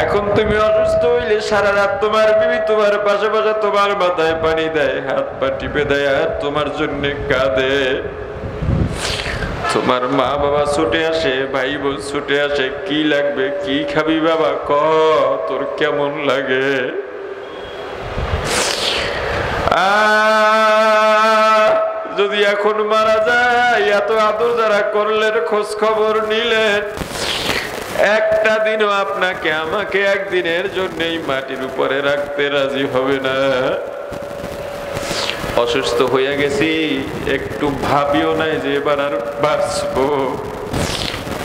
এখন তুমি অসুস্থ হইলে সারা রাত তোমার বিবি তোমার পাশে পাশে তোমার মাথায় পানি দেয়, হাত পা টিপে দেয়, আর তোমার জন্য কাঁদে। তোমার মা বাবা ছুটে আসে, ভাই বোন ছুটে আসে, কি লাগবে, কি খাবি বাবা, ক তোর কেমন লাগে। যদি এখন মারা যায়, এত আদর যারা করলেন, খোঁজ খবর নিলেন, একটা দিনও আপনাকে আমাকে একদিনের জন্যই মাটির উপরে রাখতে রাজি হবে না। অসুস্থ হয়ে গেছি, একটু ভাবিও নাই যে এবার আর বাঁচবো।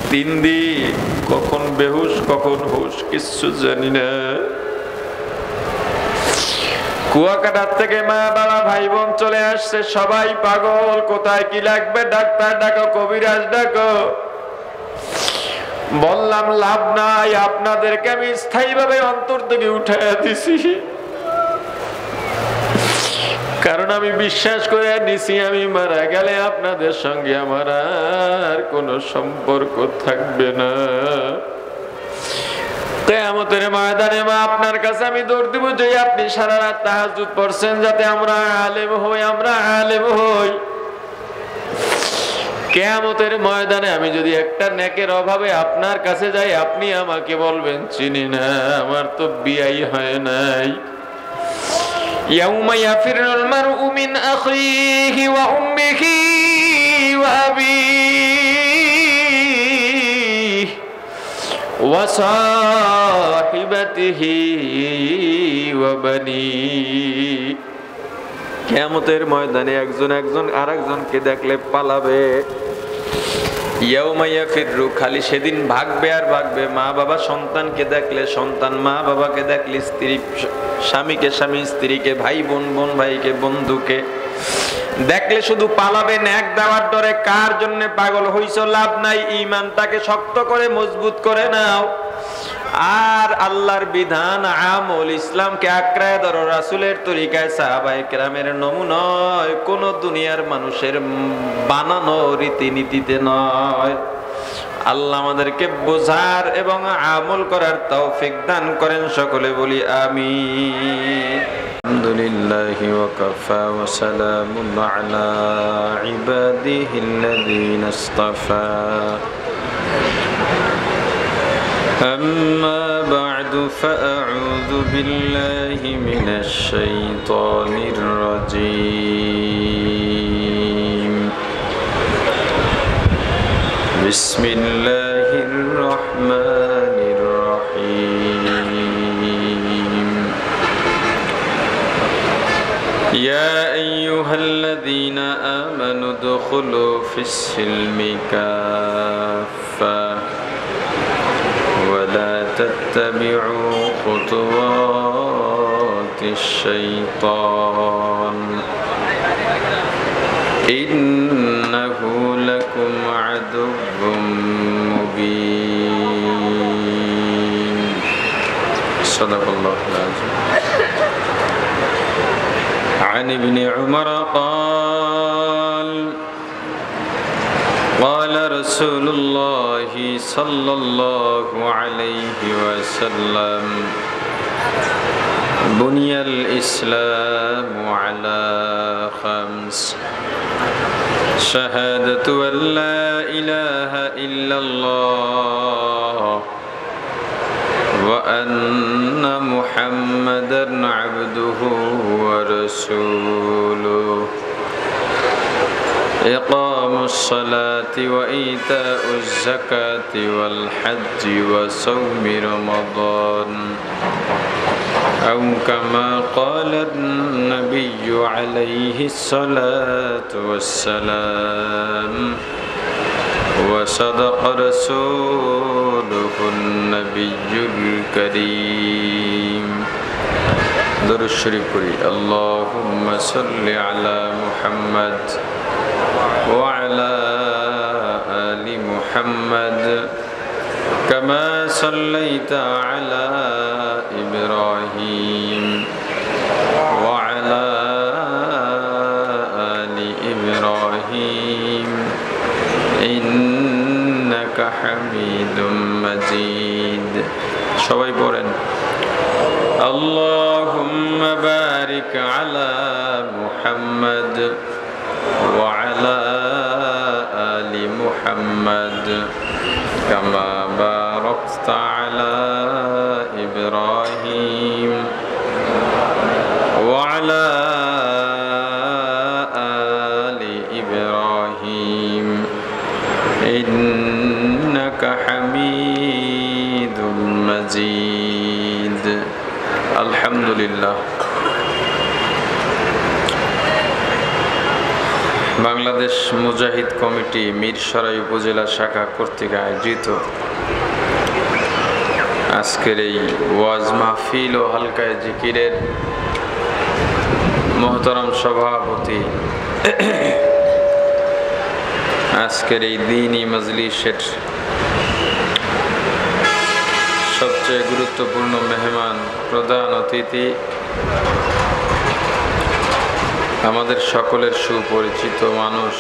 3 দিন কখন বেহুশ কখন হুশ কিচ্ছু জানি না। কুয়াকাটার থেকে মা বাবা ভাই বোন চলে আসছে, সবাই পাগল, কোথায় কি লাগবে ডাক্তার ডাকো, কবিরাজ ডাকো। বললাম লাভ নাই, আপনাদেরকে আমি স্থায়ীভাবে অন্তর থেকে উঠে দিছি, কারণ আমি বিশ্বাস করে নিছি আমি মারা গেলে আপনাদের সঙ্গে আমার আর কোনো সম্পর্ক থাকবে না। কিয়ামতের ময়দানে মা আপনার কাছে আমি দৌড় দিব যে আপনি সারা রাত তাহাজ্জুদ পড়ছেন যাতে আমরা আলেম হই, আমরা আলেম হই। কিয়ামতের ময়দানে আমি যদি একটা নেকের অভাবে আপনার কাছে যাই, আপনি আমাকে বলবেন চিনি না, আমার তো বিয়াই হয় নাই। ইয়াউমা ইয়াফিরুল মারউ মিন আখিহি ওয়া উম্মিহি ওয়া আবিহি ওয়া সাহিবাতিহি ওয়া বানিহি। কিয়ামতের ময়দানে একজন আরেকজনকে দেখলে পালাবে। ইয়াউমা ইয়াফিরু, খালি সেদিন ভাগবে আর ভাগবে। মা বাবা সন্তানকে দেখলে সন্তান, মা বাবাকে দেখলে স্ত্রী স্বামীকে স্বামী, স্ত্রীকে, ভাই বোন ভাইকে, বন্ধুকে দেখলে শুধু পালাবে। ন্যাক দেওয়ার ডরে কার জন্য পাগল হইছ, লাভ নাই। ঈমানটাকে শক্ত করে মজবুত করে নাও, আর আল্লাহর বিধান আমল ইসলামকে আঁকড়ায় ধরো। রাসূলের তরিকায়, সাহাবায়ে কেরামের নমুনায়, কোন দুনিয়ার মানুষের বানানো রীতিনীতিতে নয়। আল্লাহ আমাদেরকে বোঝার এবং আমল করার তৌফিক দান করেন, সকলে বলি আমিন। আলহামদুলিল্লাহি ওয়া কাফা ওয়া সালামুন আলা ইবাদিহিল্লাযীনা ইসতাফা। أما بعد فأعوذ بالله من الشيطان الرجيم. بسم الله الرحمن الرحيم. يا أيها الذين آمنوا ادخلوا في السلم كافة ولا تتبعوا خطوات الشيطان إنه لكم عدو مبين. صدق الله العظيم. عن ابن عمر قال قال رسول الله صلى الله عليه وسلم بني الإسلام على 5: شهادة أن لا إله إلا الله وأن محمدا عبده ورسوله إقام الصلاة وإيتاء الزكاة والحج وصوم رمضان أو كما قال النبي عليه الصلاة والسلام وصدق رسوله النبي الكريم. درود الشريف قولي اللهم صل على محمد وعلى آل محمد كما صليت على إبراهيم وعلى آل إبراهيم إنك حميد مجيد. সবাই পড়েন আল্লাহুম্মা বারিক আলা মুহাম্মাদ ওয়া আলা আলি মুহাম্মাদ কামা বারাকতা আলা ইব্রাহিম ওয়া আলা আলি ইব্রাহিম ইন্নাকা হামিদুম মাজিদ। আলহামদুলিল্লাহ। বাংলাদেশ মুজাহিদ কমিটি মিরসরাই উপজেলা শাখা কর্তৃক আয়োজিত আজকের এই ওয়াজ মাহফিল ও হালকায় জিকিরের মোহতারাম সভাপতি, আজকের এই দ্বীনি মজলিসের সবচেয়ে গুরুত্বপূর্ণ মেহমান, প্রধান অতিথি, আমাদের সকলের সুপরিচিত মানুষ,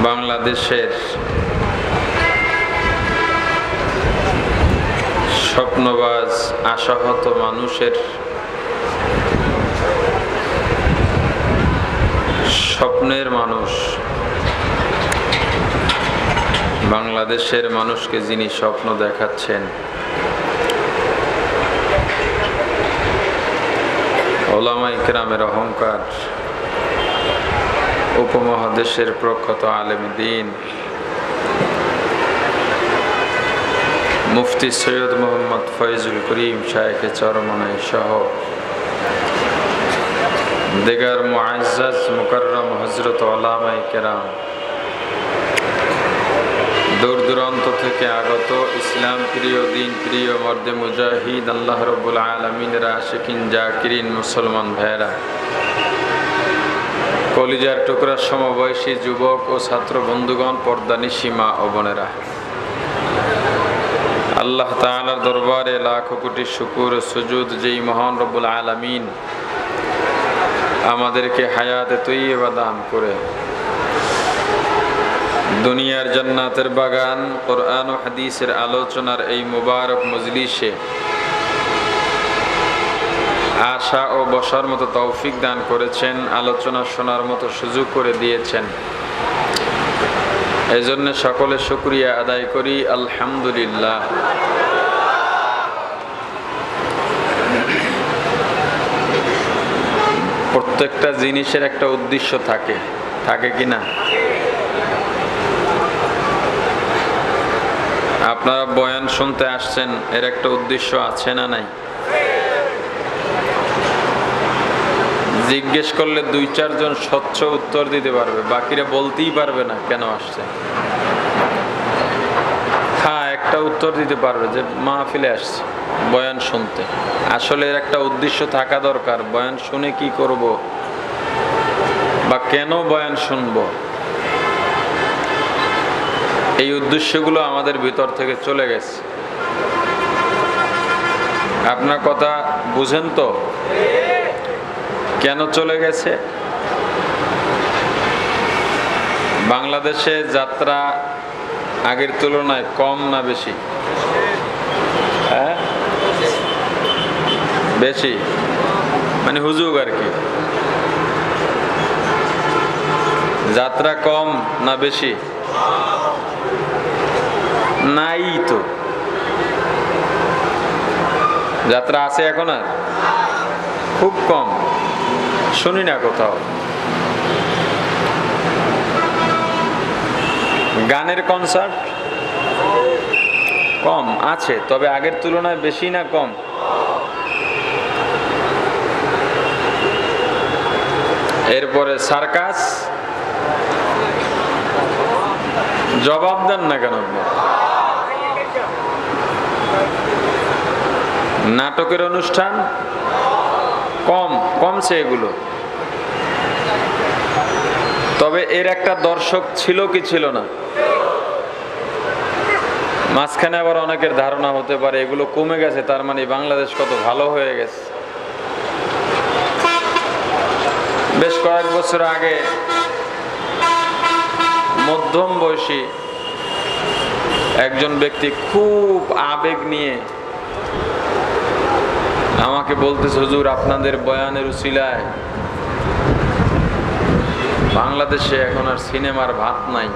বাংলাদেশের স্বপ্নবাজ আশাহত মানুষের স্বপ্নের মানুষ, বাংলাদেশের মানুষকে যিনি স্বপ্ন দেখাচ্ছেন, ওলামায়ে কেরামের অহংকার, উপমহাদেশের প্রখ্যাত আলেম দ্বীন মুফতি সৈয়দ মোহাম্মদ ফয়জুল করিম শায়েখে চরমনাই সহ দিগার মুআজ্জাজ মুকাররম হযরত ওলামায়ে কেরাম, দূর দূরান্ত থেকে আগত ইসলাম প্রিয়, দিন প্রিয়, মর্দে মুজাহিদ, আল্লাহ রাব্বুল আলামিনের আশিকিন জাকিরিন মুসলমান ভাইরা, কলিজার টুকরা সমবয়সী যুবক ও ছাত্র বন্ধুগণ, পর্দানিশী মা ও বোনেরা, আল্লাহ তাআলার দরবারে লাখো কোটি শুকর ও সুজুদ যেই মহান রব্বুল আলামিন আমাদেরকে হায়াতে তৈয়বা দান করে দুনিয়ার জান্নাতের বাগান কোরআন ও হাদিসের আলোচনার এই মুবারক মজলিসে আসা ও বসার মতো তৌফিক দান করেছেন, আলোচনা শোনার মতো সুযোগ করে দিয়েছেন। এই জন্য সকলে শুকরিয়া আদায় করি, আলহামদুলিল্লাহ। প্রত্যেকটা জিনিসের একটা উদ্দেশ্য থাকে, থাকে কি না? আপনারা বয়ান শুনতে আসছেন, এর একটা উদ্দেশ্য আছে না নাই? জিজ্ঞেস করলে 2-4 জন স্বচ্ছ উত্তর দিতে পারবে, বাকিরা বলতেই পারবে না কেন আসছে। হ্যাঁ, একটা উত্তর দিতে পারবে যে মাহফিলে আসছে বয়ান শুনতে। আসলে এর একটা উদ্দেশ্য থাকা দরকার, বয়ান শুনে কি করব বা কেন বয়ান শুনবো, এই উদ্দেশ্যগুলো আমাদের ভিতর থেকে চলে গেছে। আপনার কথা বুঝেন তো কেন চলে গেছে? বাংলাদেশে যাত্রা আগের তুলনায় কম না বেশি? হ্যাঁ, বেশি, মানে হুজুগ আর কি। যাত্রা কম না বেশি? নাই তো, যাত্রা আছে এখন আর খুব কম, শুনি না কোথাও। গানের কনসার্ট কম আছে, তবে আগের তুলনায় বেশি না কম? এরপরে সার্কাস, জবাব দেন না কেন? নাটকের অনুষ্ঠান কমছে এগুলো। তবে এর একটা দর্শক ছিল কি ছিল না? মাঝখানে আবার অনেকের ধারণা হতে পারে এগুলো কমে গেছে, তার মানে বাংলাদেশ কত ভালো হয়ে গেছে। বেশ কয়েক বছর আগে মধ্যম বয়সী একজন ব্যক্তি খুব আবেগ নিয়ে আমাকে বলতেছে, হুজুর আপনাদের বয়ানের উসিলায় বাংলাদেশে এখন আর সিনেমার ভাত নাই।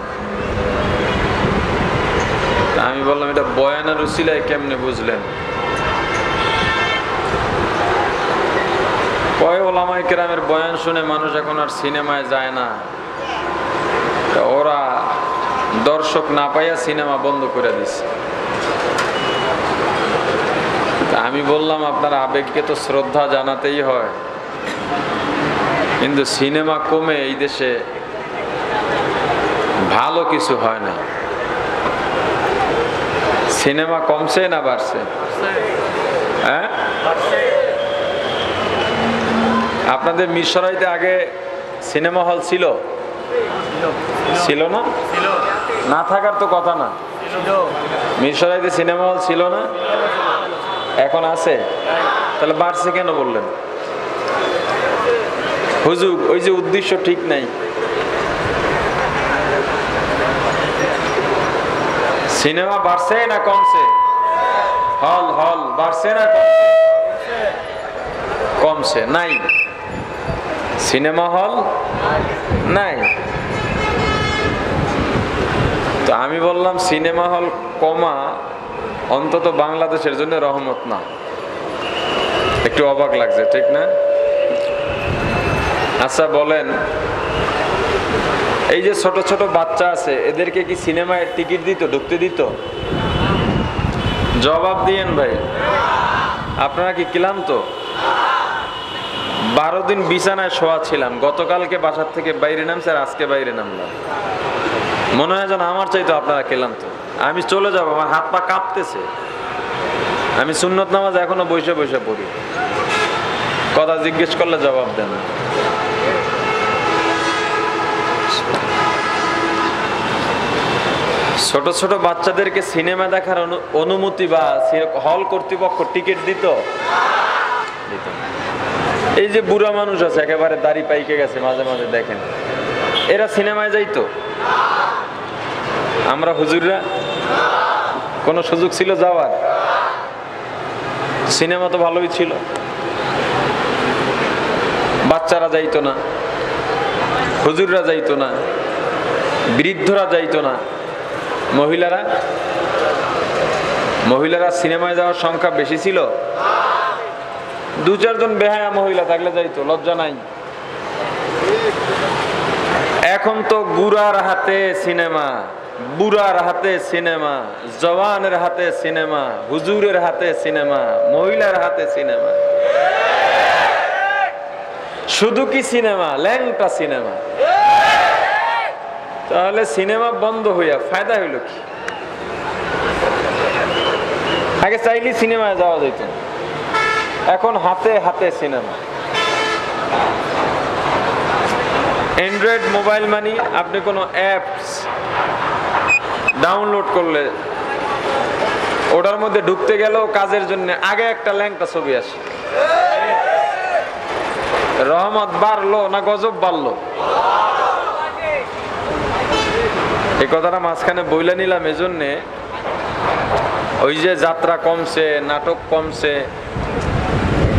আমি বললাম, এটা বয়ানের উসিলায় কেমনে বুঝলেন? কয় ওলামায়ে কেরামের বয়ান শুনে মানুষ এখন আর সিনেমায় যায় না, ওরা দর্শক না পাইয়া সিনেমা বন্ধ করে দিছে। আমি বললাম, আপনার আবেগকে তো শ্রদ্ধা জানাতেই হয়, কিন্তু সিনেমা কমে এই দেশে ভালো কিছু হয় না। সিনেমা কমছে না বাড়ছে? হ্যাঁ, আপনাদের মিরসরাইতে আগে সিনেমা হল ছিল? ছিল না? না থাকার তো কথা না। মিরসরাইতে সিনেমা হল ছিল না, এখন আছে। তাহলে বাড়ছে কেন বললেন? হুজুর ওই যে উদ্দেশ্য ঠিক নাই। সিনেমা বাড়ছে না কমছে? হল হল বাড়ছে না কমছে? কমছে। নাই, সিনেমা হল নাই। তো আমি বললাম, সিনেমা হল কমা অন্তত বাংলাদেশের জন্য রহমত না। একটু অবাক লাগছে, ঠিক না? আচ্ছা বলেন, এই যে ছোট ছোট বাচ্চা আছে, এদেরকে কি সিনেমায় টিকিট দিত, ঢুকতে দিত? জবাব দিয়েন ভাই। আপনারা কি ক্লান্ত? 12 দিন বিছানায় শোয়া ছিলাম, গতকালকে বাসার থেকে বাইরে নামছে, আর আজকে বাইরে নামলাম। মনে হয় যেন আমার চাইতো আপনারা ক্লান্ত। আমি চলে যাব, আমার হাত পা কাঁপতেছে। আমি সুন্নত নামাজ এখনো বসে বসে পড়ি, কথা জিজ্ঞেস করলে জবাব দেন। ছোট ছোট বাচ্চাদেরকে সিনেমা দেখার অনুমতি বা হল কর্তৃপক্ষ টিকিট দিত? এই যে বুড়া মানুষ আছে, একেবারে দাড়ি পাইকে গেছে, মাঝে মাঝে দেখেন, এরা সিনেমায় যাইতো? আমরা হুজুররা কোনো সুযোগ ছিল যাওয়ার? সিনেমা তো ভালোই ছিল, বাচ্চারা যাইতো না, হুজুররা যাইতো না, বৃদ্ধরা যাইতো না, মহিলারা সিনেমায় যাওয়ার সংখ্যা বেশি ছিল? 2-4 জন বেহায়া মহিলা থাকলে যাইতো, লজ্জা নাই? এখন তো গুড়ার হাতে সিনেমা, বুড়ার হাতে সিনেমা, জওয়ানের হাতে সিনেমা, হুজুরের হাতে সিনেমা, মহিলার হাতে সিনেমা। শুধু কি সিনেমা? ল্যাংটা সিনেমা। তাহলে সিনেমা বন্ধ হইয়া ফায়দা হইল কি? আগে চাইলে সিনেমায় যাওয়া যেত, এখন হাতে হাতে সিনেমা। অ্যান্ড্রয়েড মোবাইল মানি, আপনি কোনো অ্যাপস ডাউনলোড করলে ওটার মধ্যে ঢুকতে গেলেও কাজের জন্য আগে একটা ল্যাংটা ছবি আসে। রহমত বাড়লো না গজব বাড়লো? এই কথাটা মাঝখানে বইলে নিলাম এজন্যে, ওই যে যাত্রা কমছে, নাটক কমছে,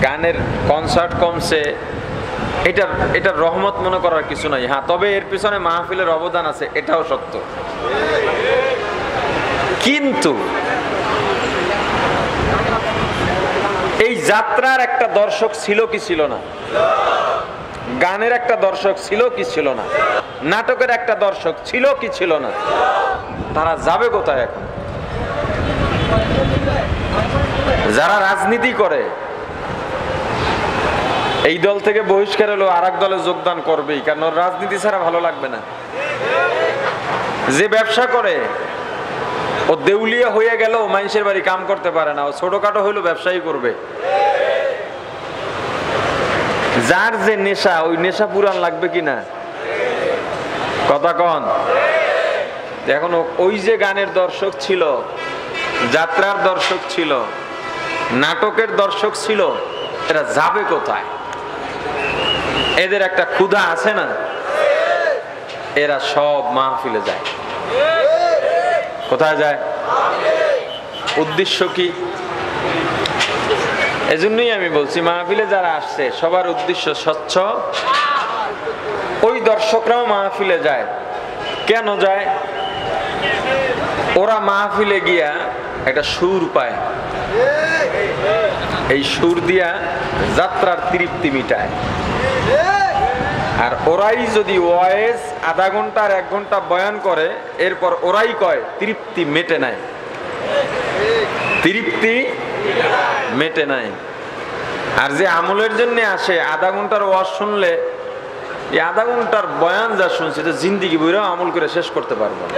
গানের কনসার্ট কমছে, এটা রহমত মনে করার কিছু নাই। হ্যাঁ, তবে এর পিছনে মাহফিলের অবদান আছে, এটাও সত্য। কিন্তু এই যাত্রার একটা দর্শক ছিল কি ছিল না? গানের একটা দর্শক ছিল কি ছিল না? নাটকের একটা দর্শক ছিল কি ছিল না? তারা যাবে কোথায় এখন? যারা রাজনীতি করে, এই দল থেকে বহিষ্কার হলো আরেক দলে যোগদান করবেই, কারণ রাজনীতি ছাড়া ভালো লাগবে না। যে ব্যবসা করে, ও দেউলিয়া হয়ে গেলেও মানুষের বাড়ি কাম করতে পারে না, ও ছোটখাটো হইলো ব্যবসায়ী করবে। যার যে নেশা, ওই নেশা পুরান লাগবে কিনা? কথা কন। এখন ওই যে গানের দর্শক ছিল, যাত্রার দর্শক ছিল, নাটকের দর্শক ছিল, এরা যাবে কোথায়? এদের একটা ক্ষুধা আছে না? এরা সব মাহফিলে যায়। কোথায় যায়? উদ্দেশ্য কি? এজন্যই আমি বলছি মাহফিলে যারা আসছে সবার উদ্দেশ্য স্বচ্ছ। ওই দর্শকরাও মাহফিলে যায়, কেন যায়? ওরা মাহফিলে গিয়া একটা সুর পায়, এই সুর দিয়া যাত্রার তৃপ্তি মিটায়। আর ওরাই যদি ওয়াইজ আধা ঘন্টা আর 1 ঘন্টা বয়ান করে, এরপর ওরাই কয় তৃপ্তি মেটে নাই, তৃপ্তি মেটে নাই। আর যে আমলের জন্য আসে, আধা ঘন্টার ওয়াজ শুনলে এই আধা ঘন্টার বয়ান যা শুনছে তো জিন্দিগি বইরাও আমল করে শেষ করতে পারবো না।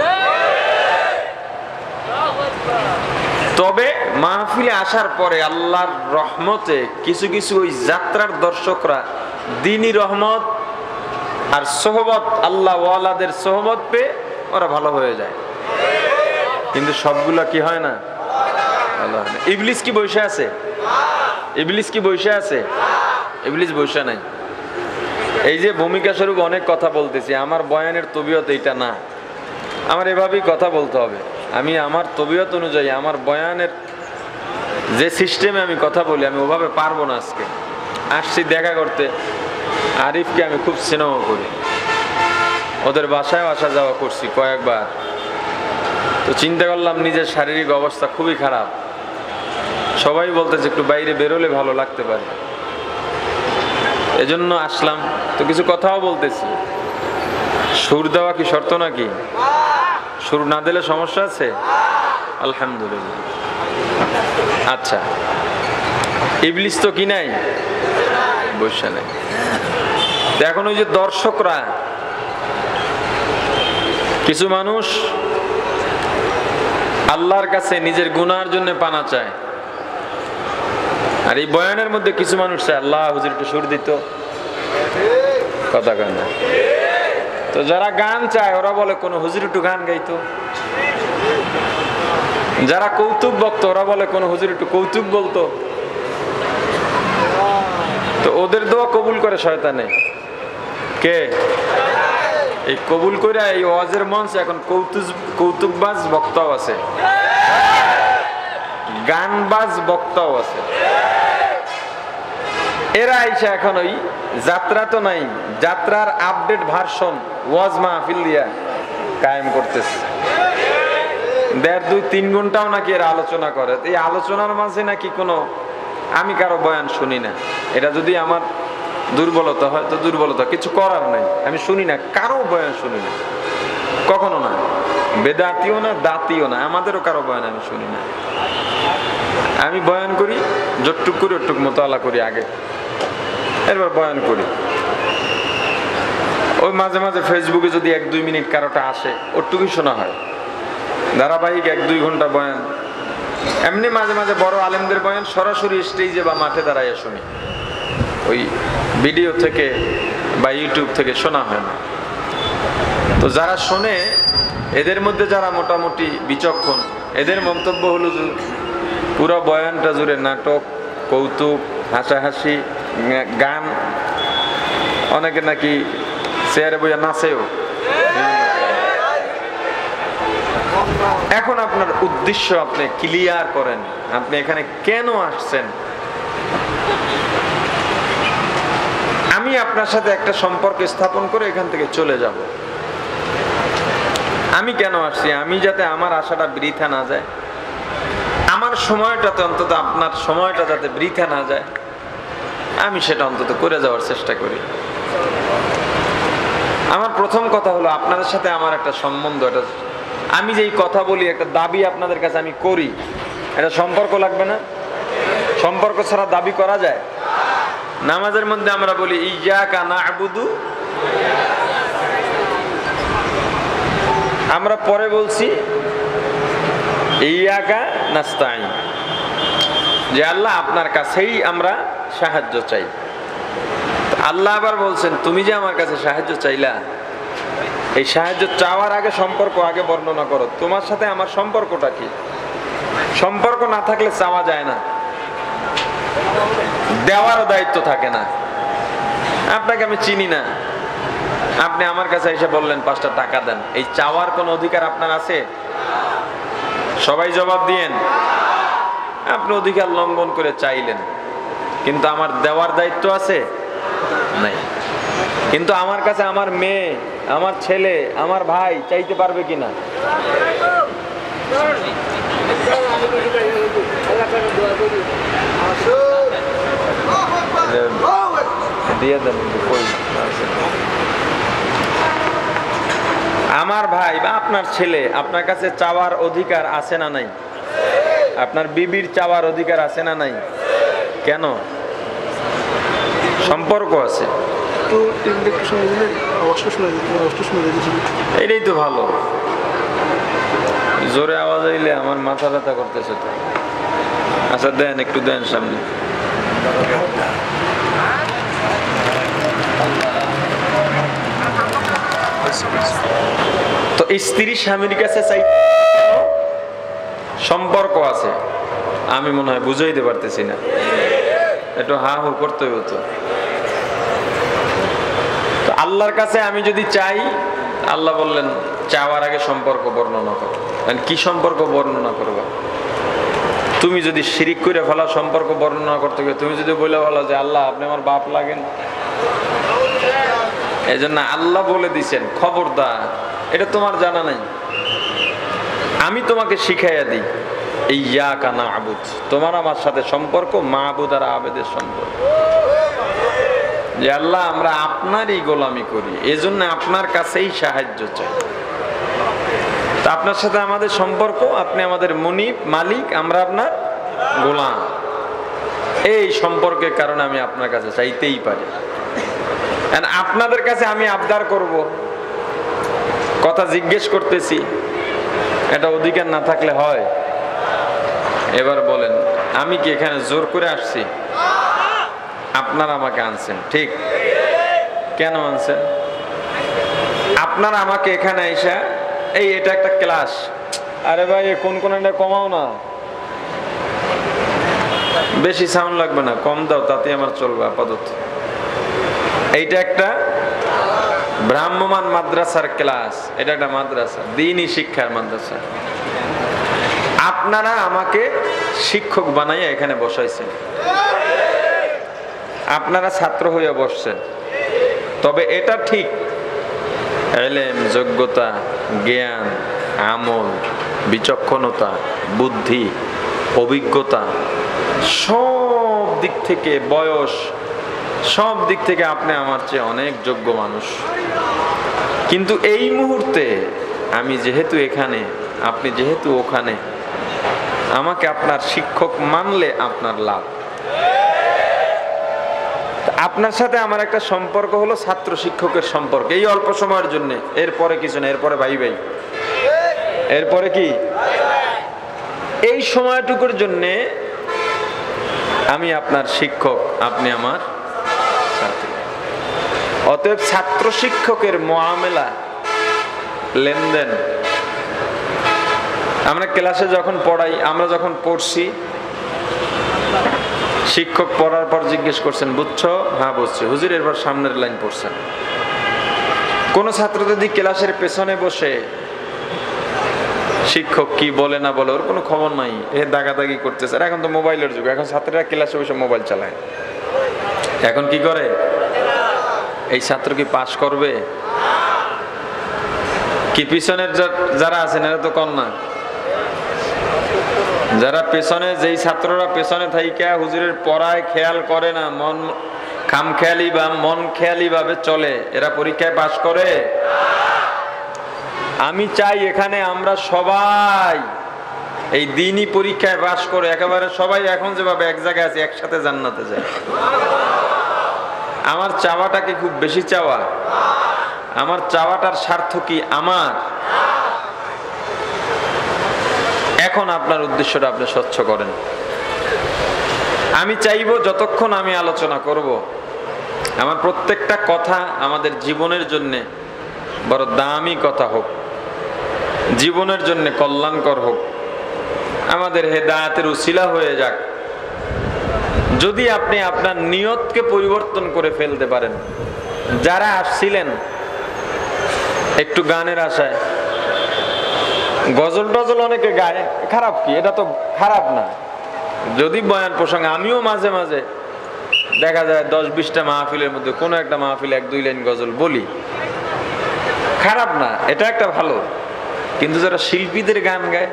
তবে মাহফিলে আসার পরে আল্লাহর রহমতে কিছু কিছু ওই যাত্রার দর্শকরা দ্বীনি রহমত আর সোহবত, আল্লাহ ওয়ালাদের সোহবত পেয়ে ওরা ভালো হয়ে যায়। কিন্তু সবগুলা কি হয় না? ভালো হয় না। ইবলিস কি বসে আছে? ইবলিস কি বসে আছে? ইবলিস বসে নাই। এই যে ভূমিকা স্বরূপ অনেক কথা বলতেছি, আমার বয়ানের তবিয়ত এইটা না, আমার এভাবেই কথা বলতে হবে। আমি আমার তবিয়ত অনুযায়ী আমার বয়ানের যে সিস্টেমে আমি কথা বলি, আমি ওভাবে পারবো না। আজকে আসছি দেখা করতে, আরিফকে আমি খুব স্নেহ করি, ওদের বাসায় আসা যাওয়া করছি কয়েকবার। তো চিন্তা করলাম নিজের শারীরিক অবস্থা খুবই খারাপ, সবাই বলতেছে একটু বাইরে বেরোলে ভালো লাগতে পারে, এজন্য আসলাম। তো কিছু কথাও বলতেছি। সুর দেওয়া কি শর্ত নাকি? সুর না দিলে সমস্যা আছে? আলহামদুলিল্লাহ। আচ্ছা, ইবলিস তো কি নাই? বসে নাই। এখন ওই যে দর্শকরা, কিছু মানুষ আল্লাহর কাছে নিজের গুনার জন্য পানা চায়, আর এই বয়ানের মধ্যে কিছু মানুষ চায় আল্লাহ হুজুর একটু সুর দিত, কথা কয় না। তো যারা গান চায় ওরা বলে কোন হুজুর একটু গান গাইতো, যারা কৌতুক বক্ত ওরা বলে কোন হুজুর একটু কৌতুক বলতো। তো ওদের দোয়া কবুল করে শয়তানে। কে? এই কবুল করে এই ওয়াজের মঞ্চে এখন কৌতুকবাজ বক্তাও আছে, গানবাজ বক্তাও আছে। এরা আইসা এখন ওই যাত্রা তো নাই, যাত্রার আপডেট ভার্সন ওয়াজ মাহফিল দিয়া কায়েম করতেছে। 1.5, 2, 3 ঘন্টাও নাকি এরা আলোচনা করে। এই আলোচনার মাঝে নাকি কোনো আমি কারো বয়ান শুনি না। এটা যদি আমার দুর্বলতা হয় তো দুর্বলতা, কিছু করার নাই। আমি শুনি না, কারো বয়ান শুনি না, কখনো না। বেদাতিও না, দাতিও না, আমাদেরও কারো বয়ান আমি শুনি না। আমি বয়ান করি যতটুক করি ওটুক মোতালা করি আগে, এরপর বয়ান করি। ওই মাঝে মাঝে ফেসবুকে যদি 1-2 মিনিট কারোটা আসে ওটুকুই শোনা হয়। ধারাবাহিক 1-2 ঘন্টা বয়ান, এমনি মাঝে মাঝে বড় আলেমদের বয়ান সরাসরি স্টেজে বা মাঠে দাঁড়াইয়া শুনি, ওই ভিডিও থেকে বা ইউটিউব থেকে শোনা হয় না। তো যারা শোনে এদের মধ্যে যারা মোটামুটি বিচক্ষণ, এদের মন্তব্য হলো যে পুরো বয়ানটা জুড়ে নাটক, কৌতুক, হাসাহাসি, গান, অনেকে নাকি চেয়ারে বইয়া নাচেও। এখন আপনার উদ্দেশ্য আপনি ক্লিয়ার করেন, আপনি এখানে কেন আসছেন। আমি আপনার সাথে একটা সম্পর্ক স্থাপন করে এখান থেকে চলে যাব। আমি কেন আসছি? আমি যাতে আমার আশাটা বৃথা না যায়, আমার সময়টাতে অন্তত আপনার সময়টা যাতে বৃথা না যায়, আমি সেটা অন্তত করে যাওয়ার চেষ্টা করি। আমার প্রথম কথা হলো আপনাদের সাথে আমার একটা সম্বন্ধ, এটা আমি যেই কথা বলি একটা দাবি আপনাদের কাছে আমি করি, এটা সম্পর্ক লাগবে না? সম্পর্ক ছাড়া দাবি করা যায়? নামাজের মধ্যে আমরা বলি ইয়াকা না'বুদু, আমরা পরে বলছি ইয়াকা নাস্তাইন, যে আল্লাহ আপনার কাছেই আমরা সাহায্য চাই। আল্লাহ আবার বলছেন তুমি যে আমার কাছে সাহায্য চাইলা, এই সাহায্য চাওয়ার আগে সম্পর্ক আগে বর্ণনা করো, তোমার সাথে আমার সম্পর্কটা কি? সম্পর্ক না থাকলে চাওয়া যায় না, দেওয়ারও দায়িত্ব থাকে না। আপনাকে আমি চিনি না, আপনি আমার কাছে এসে বললেন 5টা টাকা দেন, এই চাওয়ার কোন অধিকার আপনার আছে? সবাই জবাব দিয়েন। আপনি অধিকার লঙ্ঘন করে চাইলেন, কিন্তু আমার দেওয়ার দায়িত্ব আছে নাই। কিন্তু আমার কাছে আমার মেয়ে, আমার ছেলে, আমার ভাই চাইতে পারবে কিনা? দিয়ে দেন। আমার ভাই বা আপনার ছেলে আপনার কাছে চাওয়ার অধিকার আছে না নাই? আপনার বিবির চাওয়ার অধিকার আছে না নাই? কেন? সম্পর্ক আছে। এটাই তো ভালো। জোরে আওয়াজ হইলে আমার মাথা ব্যথা করতেছে তো। আচ্ছা দেন, একটু দেন সামনে। তো স্ত্রী স্বামীর কাছে চাই, সম্পর্ক আছে। আমি মনে হয় বুঝাইতে পারতেছি না, একটু হা হু করতে হতো। তো আল্লাহর কাছে আমি যদি চাই, আল্লাহ বললেন চাওয়ার আগে সম্পর্ক বর্ণনা করো। কি সম্পর্ক বর্ণনা করবা? তুমি যদি শিরিক করে ফেলা সম্পর্ক বর্ণনা করতে গিয়ে তুমি যদি বলে ফেলা যে আল্লাহ আপনি আমার বাপ লাগেন, এই জন্য আল্লাহ বলে দিছেন খবরদার, এটা তোমার জানা নাই, আমি তোমাকে শিখাইয়া দিই। ইয়াকা না'বুদ, তোমার আমার সাথে সম্পর্ক মা'বুদ আর আবেদের সম্পর্ক। যে আল্লাহ আমরা আপনারই গোলামি করি, এজন্য আপনার কাছেই সাহায্য চাই। তা আপনার সাথে আমাদের সম্পর্ক, আপনি আমাদের মুনিব মালিক, আমরা আপনার গোলাম। এই সম্পর্কের কারণে আমি আপনার কাছে চাইতেই পারি। আপনাদের কাছে আমি আবদার করব, কথা জিজ্ঞেস করতেছি, এটা অধিকার না থাকলে হয়? এবার বলেন, আমি কি এখানে জোর করে আসছি? আপনারা আমাকে আনছেন, ঠিক? কেন আনছেন? আপনারা আমাকে এখানে আইসা, এই এটা একটা ক্লাস, আরে ভাই কোন এটা কমাও না, বেশি সাউন্ড লাগবে না, কম দাও, তাতে আমার চলবে আপাতত। এইটা একটা ভ্রাম্যমান মাদ্রাসার ক্লাস, এটা একটা মাদ্রাসা, দ্বীনি শিক্ষার মাদ্রাসা। আপনারা আমাকে শিক্ষক বানাইয়া এখানে বসাইছেন, আপনারা ছাত্র হইয়া বসছেন। তবে এটা ঠিক, ইলম, যোগ্যতা, জ্ঞান, আমল, বিচক্ষণতা, বুদ্ধি, অভিজ্ঞতা, সব দিক থেকে, বয়স, সব দিক থেকে আপনি আমার চেয়ে অনেক যোগ্য মানুষ। কিন্তু এই মুহূর্তে আমি যেহেতু এখানে, আপনি যেহেতু ওখানে, আমাকে আপনার শিক্ষক মানলে আপনার লাভ। আপনার সাথে আমার একটা সম্পর্ক হলো ছাত্র শিক্ষকের সম্পর্ক, এই অল্প সময়ের জন্য। এরপরে কিছু না, এরপরে ভাই ভাই, এরপরে কি? এই সময়টুকুর জন্য আমি আপনার শিক্ষক, আপনি আমার ছাত্র। অতএব ছাত্র শিক্ষকের মুআমেলা, লেনদেন, আমরা ক্লাসে যখন পড়াই, আমরা যখন পড়ছি, শিক্ষক পড়ার পর জিজ্ঞেস করছেন বুঝছো? হ্যাঁ বুঝছি হুজুর, এরপর সামনের লাইন পড়ছেন। কোন ছাত্র যদি ক্লাসের পেছনে বসে শিক্ষক কি বলে না বলে ওর কোনো খবর নাই, এ দাগাদাগি করতেছে। এখন তো মোবাইলের যুগ, এখন ছাত্ররা ক্লাসে বসে মোবাইল চালায়। এখন কি করে? এই ছাত্র কি পাস করবে? কি পিছনের যারা আছেন এরা তো কন্যা, যারা পেছনে, যেই ছাত্ররা পেছনে থাইকা হুজুরের পড়ায় খেয়াল করে না, মন খামখেয়ালি বা মন খেয়ালি ভাবে চলে, এরা পরীক্ষায় পাস করে? আমি চাই এখানে আমরা সবাই এই দ্বীনি পরীক্ষায় পাস করে একেবারে সবাই এখন যেভাবে এক জায়গায় আছে একসাথে জান্নাতে যায়। আমার চাওয়াটা কি খুব বেশি চাওয়া? আমার চাওয়াটার স্বার্থ কি আমার? এখন আপনার উদ্দেশ্যটা আপনি স্বচ্ছ করেন। আমি চাইবো যতক্ষণ আমি আলোচনা করব, আমার প্রত্যেকটা কথা আমাদের জীবনের জন্য বড় দামি কথা হোক, জীবনের জন্য কল্যাণকর হোক, আমাদের হেদায়েতের উসিলা হয়ে যাক। যদি আপনি আপনার নিয়তকে পরিবর্তন করে ফেলতে পারেন, যারা আসছিলেন একটু গানের আশায়, গজল টজল অনেকে গায়, খারাপ কি? এটা তো খারাপ না। যদি বয়ান প্রসঙ্গে আমিও মাঝে মাঝে দেখা যায় 10-20টা মাহফিলের মধ্যে কোনো একটা মাহফিলে 1-2 লাইন গজল বলি, খারাপ না, এটা একটা ভালো। কিন্তু যারা শিল্পীদের গান গায়,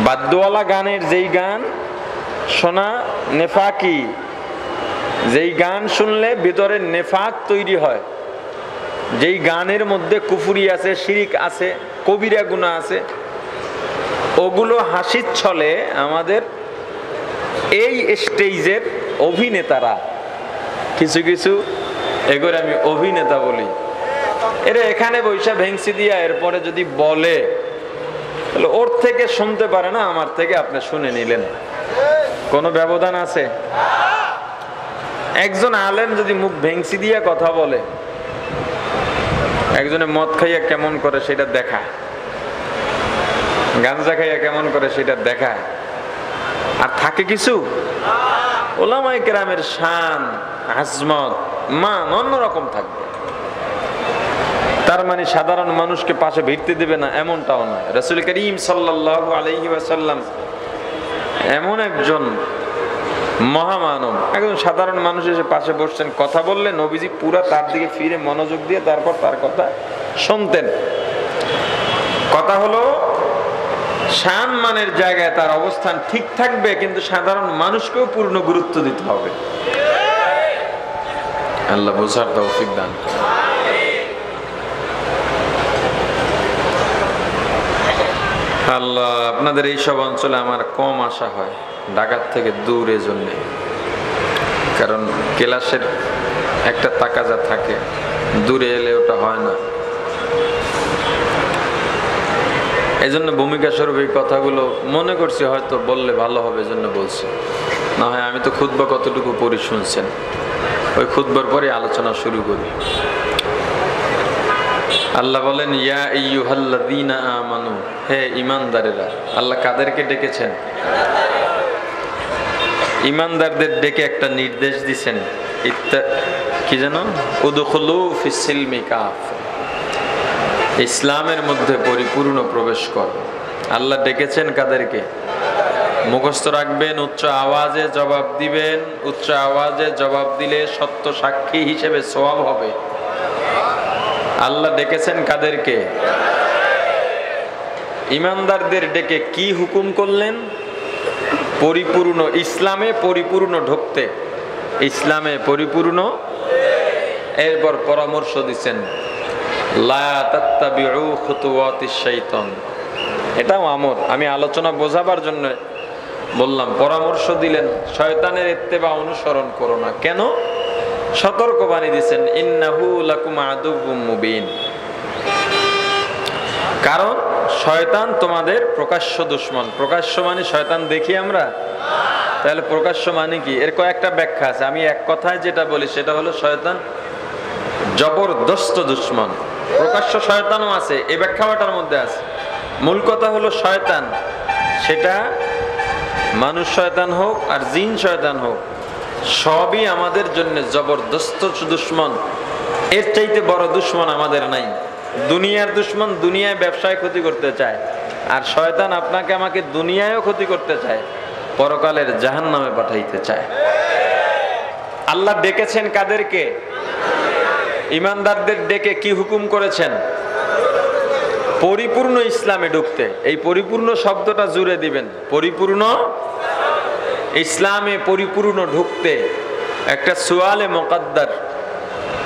বাদ্যওয়ালা গানের যেই গান শোনা নেফাকি, যেই গান শুনলে ভিতরে নেফাক তৈরি হয়, যেই গানের মধ্যে কুফরি আছে, শিরিক আছে, কবিরা গুনাহ আছে, ওগুলো হাসির ছলে আমাদের এই স্টেজের অভিনেতারা, কিছু কিছু এগুলো আমি অভিনেতা বলি, এরা এখানে বৈশা ভেংসি দিয়া এরপরে যদি বলে, তাহলে ওর থেকে শুনতে পারে না, আমার থেকে আপনি শুনে নিলেন, কোনো ব্যবধান আছে? একজন আলেম যদি মুখ ভেংসি দিয়া কথা বলে, একজনে মদ খাইয়া কেমন করে সেটা দেখায়, গাঞ্জা খাইয়া কেমন করে সেটা দেখায়, আর থাকে কিছু ওলামায়ে কেরামের শান, আজমত, মান অন্যরকম থাকবে। তার মানে সাধারণ মানুষকে পাশে ভিড়তে দেবে না এমনটাও নয়। রাসূল করিম সাল্লাল্লাহু আলাইহি ওয়াসাল্লাম এমন একজন মহামানব, একজন সাধারণ মানুষ এসে পাশে বসছেন, কথা বললে নবীজি পুরা তার দিকে ফিরে মনোযোগ দিয়ে তারপর তার কথা শুনতেন। কথা হলো শান মানের জায়গায় তার অবস্থান ঠিক থাকবে, কিন্তু সাধারণ মানুষকেও পূর্ণ গুরুত্ব দিতে হবে। আল্লাহ বোঝার তৌফিক দান করেন। আল্লাহ, আপনাদের এইসব অঞ্চলে আমার কম আসা হয়, ঢাকার থেকে দূরে জন্যে, কারণ ক্লাসের একটা তাকাজা থাকে, দূরে এলে ওটা হয় না। এই জন্য ভূমিকা স্বরূপ এই কথাগুলো মনে করছি হয়তো বললে ভালো হবে, এজন্য বলছি। না হয় আমি তো খুতবা কতটুকু পড়ি শুনছেন, ওই খুতবার পরে আলোচনা শুরু করি। আল্লাহ বলেন, ইয়া আইয়ুহাল্লাযীনা আমানু, হে ঈমানদারেরা। আল্লাহ কাদেরকে ডেকেছেন? ঈমানদারদের ডেকে একটা নির্দেশ দিবেন, কি জানো, উদখুলু ফিস সিলমি কাফা, ইসলামের মধ্যে পরিপূর্ণ প্রবেশ কর। আল্লাহ ডেকেছেন কাদেরকে? মুখস্থ রাখবেন, উচ্চ আওয়াজে জবাব দিবেন। উচ্চ আওয়াজে জবাব দিলে সত্য সাক্ষী হিসেবে সওয়াব হবে। আল্লাহ ডেকেছেন কাদেরকে? ঈমানদারদের ডেকে কি হুকুম করলেন? পরিপূর্ণ ইসলামে পরিপূর্ণ ঢুকতে, ইসলামে পরিপূর্ণ। এরপর পরামর্শ দিচ্ছেন, লা তাত্তাবিউ খুতুওয়াতিশ শাইতান। এটাও আমর, আমি আলোচনা বোঝাবার জন্য বললাম। পরামর্শ দিলেন, শয়তানের ইত্তেবা অনুসরণ করো না। কেন? সতর্ক বাণী দিচ্ছেন, ইন্নাহু লাকুম আদুউম মুবিন। কারণ শয়তান তোমাদের প্রকাশ্য দুশমন। প্রকাশ্য মানে শয়তান দেখি আমরা, তাহলে প্রকাশ্য মানে কি? এর কয়েকটা ব্যাখ্যা আছে, আমি এক কথায় যেটা বলি সেটা হলো শয়তান জবরদস্ত দুশমন। প্রকাশ্য শয়তানও আছে, এই ব্যাখ্যাটার মধ্যে আছে। মূল কথা হলো শয়তান, সেটা মানুষ শয়তান হোক আর জিন শয়তান হোক, সবই আমাদের জন্য জবরদস্ত দুশমন। এর চাইতে বড় দুশমন আমাদের নাই। দুনিয়ার দুশমন দুনিয়ায় ব্যবসায় ক্ষতি করতে চায়, আর শয়তান আপনাকে আমাকে দুনিয়ায়ও ক্ষতি করতে চায়, পরকালের জাহান্নামে পাঠাইতে চায়। আল্লাহ ডেকেছেন কাদেরকে? ঈমানদারদের ডেকে কি হুকুম করেছেন? পরিপূর্ণ ইসলামে ঢুকতে। এই পরিপূর্ণ শব্দটা জুড়ে দিবেন, পরিপূর্ণ ইসলামে পরিপূর্ণ ঢুকতে। একটা সুয়ালে মুকাদ্দার,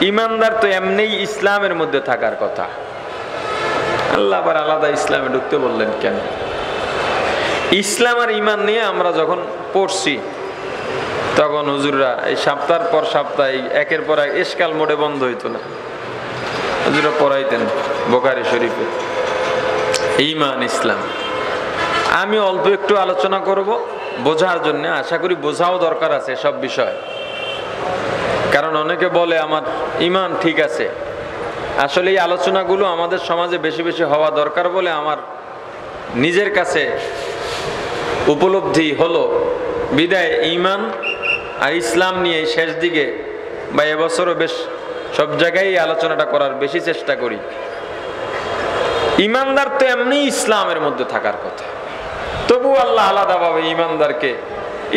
ঈমানদার তো এমনিই ইসলামের মধ্যে থাকার কথা, আল্লাহ আবার আলাদা ইসলামে ঢুকতে বললেন কেন? ইসলাম আর ঈমান নিয়ে আমরা যখন পড়ছি, তখন হুজুররা এই সপ্তাহের পর সপ্তাহ একের পর এক ইশকাল মোড়ে বন্ধ হইতো না, হুজুররা পড়াইতেন বুখারী শরীফে ঈমান ইসলাম। আমি অল্প একটু আলোচনা করব বোঝার জন্য, আশা করি বোঝাও দরকার আছে সব বিষয়। কারণ অনেকে বলে আমার ঈমান ঠিক আছে, আসলে এই আলোচনাগুলো আমাদের সমাজে বেশি বেশি হওয়া দরকার বলে আমার নিজের কাছে উপলব্ধি হলো। বিদায় ঈমান আর ইসলাম নিয়ে শেষ দিকে বা এবছরও বেশ সব জায়গায় আলোচনাটা করার বেশি চেষ্টা করি। ইমানদার তো এমনি ইসলামের মধ্যে থাকার কথা, তবু আল্লাহ আলাদাভাবে ইমানদারকে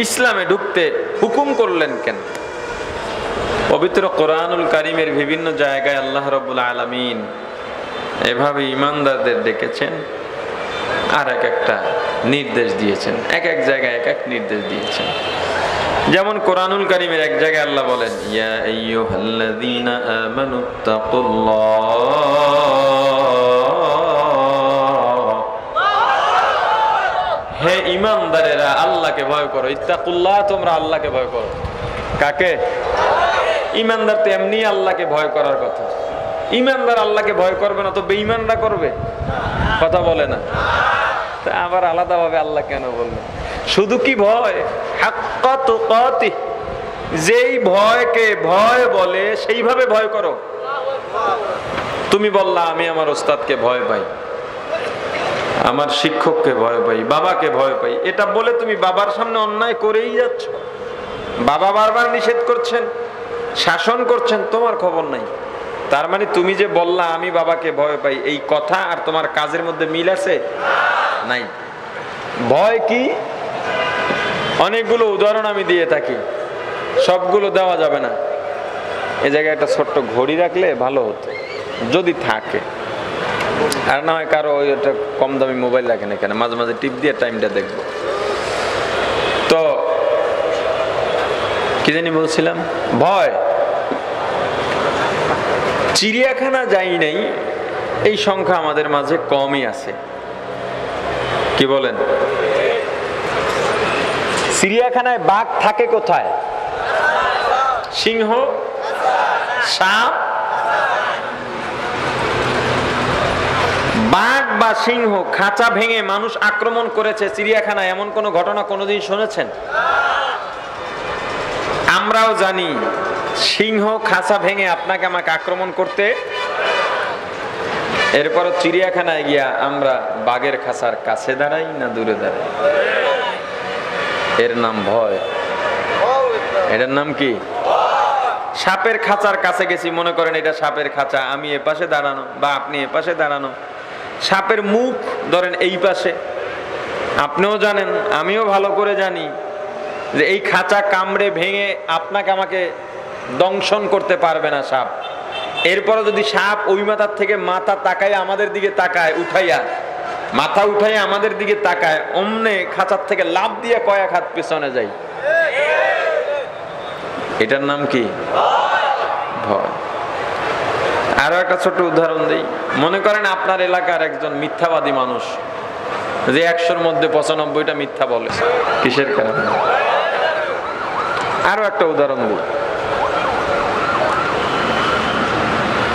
ইসলামে ঢুকতে হুকুম করলেন কেন? পবিত্র কোরআনুল কারীমের বিভিন্ন জায়গায় আল্লাহ রাব্বুল আলামিন এভাবে ইমানদারদের ডেকেছেন আর একটা নির্দেশ দিয়েছেন, এক এক জায়গায় এক এক নির্দেশ দিয়েছেন। যেমন কোরআনুল কারীমের এক জায়গায় আল্লাহ বলেন, ইয়া আইয়ুহাল্লাযীনা আমানুত্তাকুল্লাহ, হে ঈমানদারেরা আল্লাহকে ভয় করো। ইত্তাকুল্লাহ, তোমরা আল্লাহকে ভয় করো। কাকে? ঈমানদার তো এমনি আল্লাহকে ভয় করার কথা। ঈমানদার আল্লাহকে ভয় করবে না তো বেঈমানরা করবে? কথা বলে না। তা আবার আলাদাভাবে আল্লাহ কেন বললেন? শুধু কি ভয়? হাক্কা তুকাতিহ, যেই ভয়কে ভয় বলে সেইভাবে ভয় করো। তুমি বললা আমি আমার ওস্তাদকে ভয় পাই, আমার শিক্ষককে ভয় পাই, বাবাকে ভয় পাই, এটা বলে তুমি বাবার সামনে অন্যায় করেই যাচ্ছ। বাবা বারবার নিষেধ করছেন, শাসন করছেন, তোমার খবর নাই। তার মানে তুমি যে বললা আমি বাবাকে ভয় পাই, এই কথা আর তোমার কাজের মধ্যে মিল আছে? নাই। ভয় কি? অনেকগুলো উদাহরণ আমি দিয়ে থাকি, সবগুলো দেওয়া যাবে না। এই জায়গায় একটা ছোট্ট ঘড়ি রাখলে ভালো হতো যদি থাকে, আর না হয় কারো ওই একটা কম দামি মোবাইল রাখেন এখানে, মাঝে মাঝে টিপ দিয়ে টাইমটা দেখবো। তো কি জানি বলছিলাম, ভয়। চিড়িয়াখানা যাই নাই এই সংখ্যা আমাদের মাঝে কমই আছে, কি বলেন? চিড়িয়াখানায় বাঘ থাকে কোথায়? সিংহ, সাপ। বাঘ বা সিংহ খাঁচা ভেঙে মানুষ আক্রমণ করেছে চিড়িয়াখানায়, এমন কোন ঘটনা কোনোদিন শুনেছেন? আমরাও জানি সিংহ খাঁচা ভেঙে আপনাকে আমাকে আক্রমণ করতে। এরপর চিড়িয়াখানায় গিয়া আমরা বাঘের খাঁচার কাছে দাঁড়াই না দূরে দাঁড়াই? এর নাম ভয়। এটার নাম কি? সাপের খাঁচার কাছে গেছি, মনে করেন এটা সাপের খাঁচা, আমি এ পাশে দাঁড়ানো বা আপনি এ পাশে দাঁড়ানো, সাপের মুখ ধরেন এই পাশে। আপনিও জানেন, আমিও ভালো করে জানি যে এই খাঁচা কামড়ে ভেঙে আপনাকে আমাকে দংশন করতে পারবে না সাপ। এরপরে যদি সাপ ওই মাথার থেকে মাথা তাকায় আমাদের দিকে তাকায়, উঠাইয়া মাথা উঠাইয়া আমাদের দিকে তাকায়, অমনে খাঁচার থেকে লাফ দিয়ে কয়েক হাত পেছনে যাই। এটার নাম কি? ভয়। আরো একটা ছোট উদাহরণ দেই। মনে করেন আপনার এলাকার একজন মিথ্যাবাদী মানুষ, যে 100-র মধ্যে 95টা মিথ্যা বলে। কিসের কারণে? আরো একটা উদাহরণ দিই।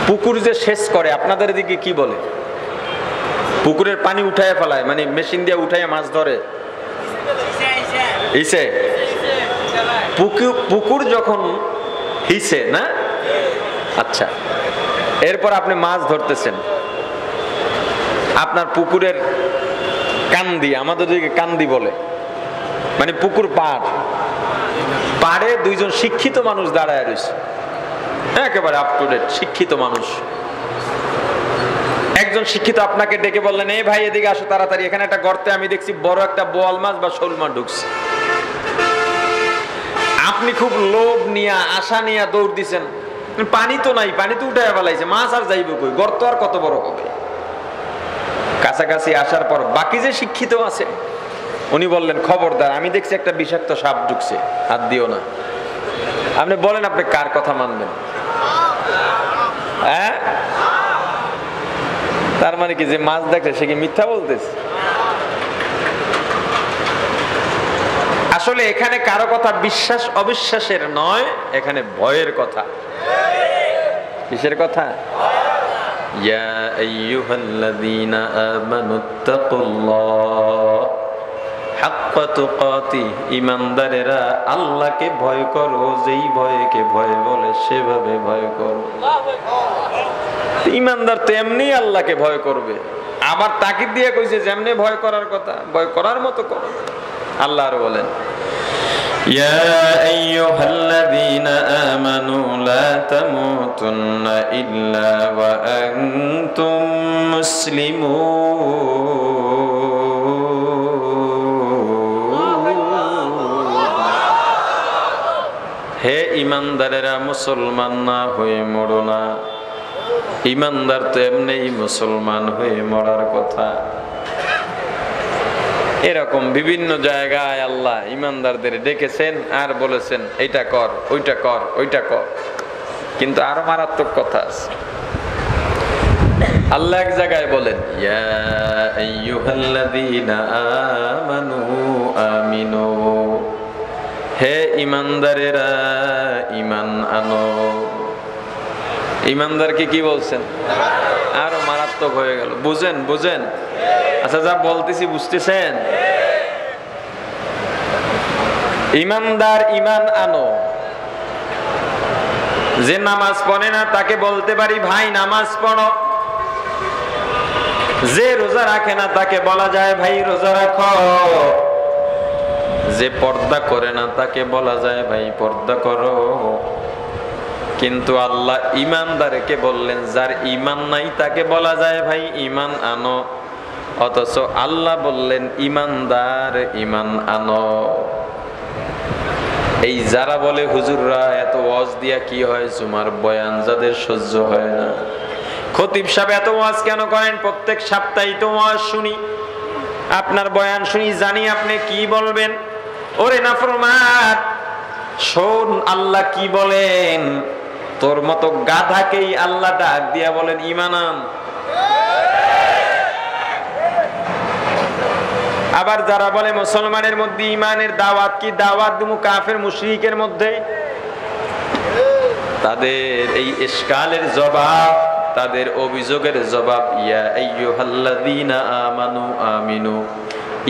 পুকুর যে সেচ করে, আপনাদের দিকে কি বলে? পুকুরের পানি উঠায় ফেলায়, মানে মেশিন দিয়ে উঠায় মাছ ধরে। হিসে পুকুর যখন হিসে না, আচ্ছা, এরপর আপনি মাছ ধরতেছেন, আপনার পুকুরের কান্দি, আমাদের দিকে কান্দি বলে, মানে পুকুর পাড়, পাড়ে দুইজন শিক্ষিত মানুষ দাঁড়ায় রয়েছে, একেবারে আপ টু ডেট শিক্ষিত মানুষ। একজন শিক্ষিত আপনাকে ডেকে বললেন, এই ভাই এদিকে আসো তাড়াতাড়ি, এখানে একটা গর্তে আমি দেখছি বড় একটা বোয়াল মাছ বা শোল মাছ ঢুকছে। আপনি খুব লোভ নিয়ে আশা নিয়ে দৌড় দিচ্ছেন, পানি তো নাই, পানি তো উঠায় ফেলাইছে, মাছ আর যাইব কই, গর্ত আর কত বড় হবে। কাছাকাছি আসার পর বাকি যে শিক্ষিত আছে উনি বললেন, খবরদার, আমি দেখছি একটা বিষাক্ত সাপ ঢুকছে, হাত দিও না। আপনি বলেন আপনি কার কথা মানবেন? হ্যাঁ, তার মানে কি যে মাছ দেখে সে কি মিথ্যা বলতেছে? আসলে এখানে কারো কথা বিশ্বাস অবিশ্বাসের নয়, এখানে ভয়ের কথা। কিসের কথা? ইয়া আইয়ুহাল্লাযীনা আমানুত্তাকুল্লাহ হাক্কা তুকাতিহ, ঈমানদারেরা আল্লাহকে ভয় করো, যেই ভয়কে ভয় বলে সেভাবে ভয় করো। ঈমানদার তো এমনি আল্লাহকে ভয় করবে, আবার তাকিদ দিয়ে কইছে যেমনি ভয় করার কথা ভয় করার মতো করো। আল্লাহ আরো বলেন, ইয়া আইয়ুহাল্লাযীনা আমানু লা তামুতুন্না ইল্লা ওয়া আনতুম মুসলিমুন। হে ইমানদারেরা, মুসলমান না হয়ে মরো না। ইমানদার তো এমনিই মুসলমান হয়ে মরার কথা। এরকম বিভিন্ন জায়গায় আল্লাহ ইমানদারদের ডেকেছেন আর বলেছেন এইটা কর, ওইটা কর, ওইটা কর। কিন্তু আরো মারাত্মক কথা আছে। আল্লাহ এক জায়গায় বলেন, ইয়া আইয়ুহাল্লাযীনা আমানু আমিনু, হে ইমানদারেরা ঈমান আনো। ইমানদারকে কি বলছেন? আরো মারাত্মক হয়ে গেল। বুঝেন বুঝেন? আচ্ছা, যা বলতেছি বুঝতেছেন? ইমানদার ঈমান আনো। যে নামাজ পড়ে না তাকে বলতে পারি ভাই নামাজ পড়ো। যে রোজা রাখে না তাকে বলা যায় ভাই রোজা রাখো। যে পর্দা করে না তাকে বলা যায় ভাই পর্দা করো। কিন্তু আল্লাহ ঈমানদারকে বললেন, যার ঈমান নাই তাকে বলা যায় ভাই ঈমান আনো। অথচ আল্লাহ বললেন ঈমানদার ঈমান আনো। এই যারা বলে হুজুররা এত ওয়াজ দিয়া কি হয়, জুমার বয়ান যাদের সহ্য হয় না, খতিব সাহেব এত ওয়াজ কেন করেন, প্রত্যেক সপ্তাহে তো ওয়াজ শুনি, আপনার বয়ান শুনি, জানি আপনি কি বলবেন। ওরে নাফরমান, শোন আল্লাহ কি বলেন। তোর মতো গাধাকেই আল্লাহ ডাক দিয়া বলেন ঈমান আন। আবার যারা বলে মুসলমানের মধ্যে ঈমানের দাওয়াত কি, দাওয়াত দিমু কাফের মুশরিকের মধ্যে, তাদের এই ইশকালের জবাব, তাদের অভিযোগের জবাব, ইয়া আইয়ুহাল্লাযীনা আমানু আমিনু।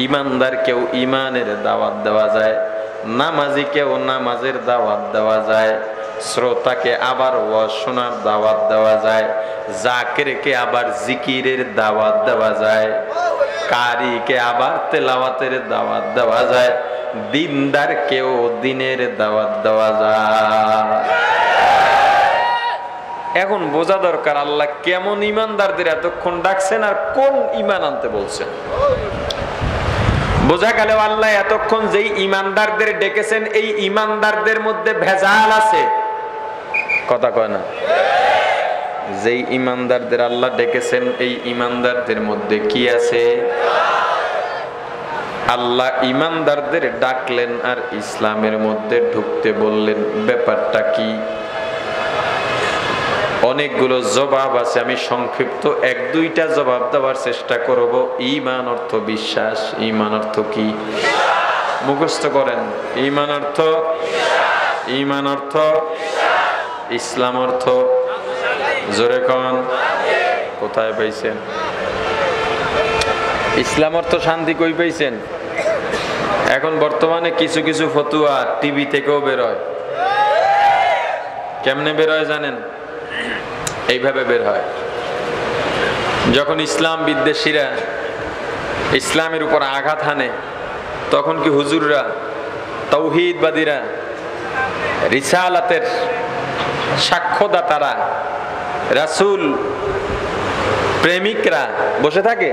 ঈমানদার কেউ ঈমানের দাওয়াত দেওয়া যায়, নামাজি কেউ নামাজের দাওয়াত দেওয়া যায়, শ্রোতাকে আবার ওয়াজ শোনার দাওয়াত দেওয়া যায়, জাকিরকে আবার জিকিরের দাওয়াত দেওয়া যায়, কারিকে আবার তেলাওয়াতের দাওয়াত দেওয়া যায়, দিনদার কেউ দিনের দাওয়াত দেওয়া যায়। এখন বোঝা দরকার আল্লাহ কেমন ইমানদারদের এতক্ষণ ডাকছেন আর কোন ঈমান আনতে বলছেন। বোঝা গেল আল্লাহ এতক্ষণ যেই ইমানদারদের ডেকেছেন এই ইমানদারদের মধ্যে ভেজাল আছে। কথা কয় না? যেই ইমানদারদের আল্লাহ ডেকেছেন এই ইমানদারদের মধ্যে কি আছে? আল্লাহ ইমানদারদের ডাকলেন আর ইসলামের মধ্যে ঢুকতে বললেন, ব্যাপারটা কি? অনেকগুলো জবাব আছে, আমি সংক্ষিপ্ত এক দুইটা জবাব দেওয়ার চেষ্টা করব। ঈমান অর্থ বিশ্বাস। ঈমান অর্থ কি? মুখস্থ করেন। ঈমান অর্থ, ঈমান অর্থ, ইসলাম অর্থ, জোরে কন। কোথায় পাইছেন? ইসলাম অর্থ শান্তি কই পাইছেন? এখন বর্তমানে কিছু কিছু ফতুয়া টিভি থেকেও বেরোয়। কেমনে বেরোয় জানেন? এইভাবে বের হয়। যখন ইসলাম বিদ্বেষীরা ইসলামের উপর আঘাত হানে তখন কি হুজুররা, তাওহীদবাদীরা, রিসালাতের সাক্ষ্যদাতারা, রাসূল প্রেমিকরা বসে থাকে?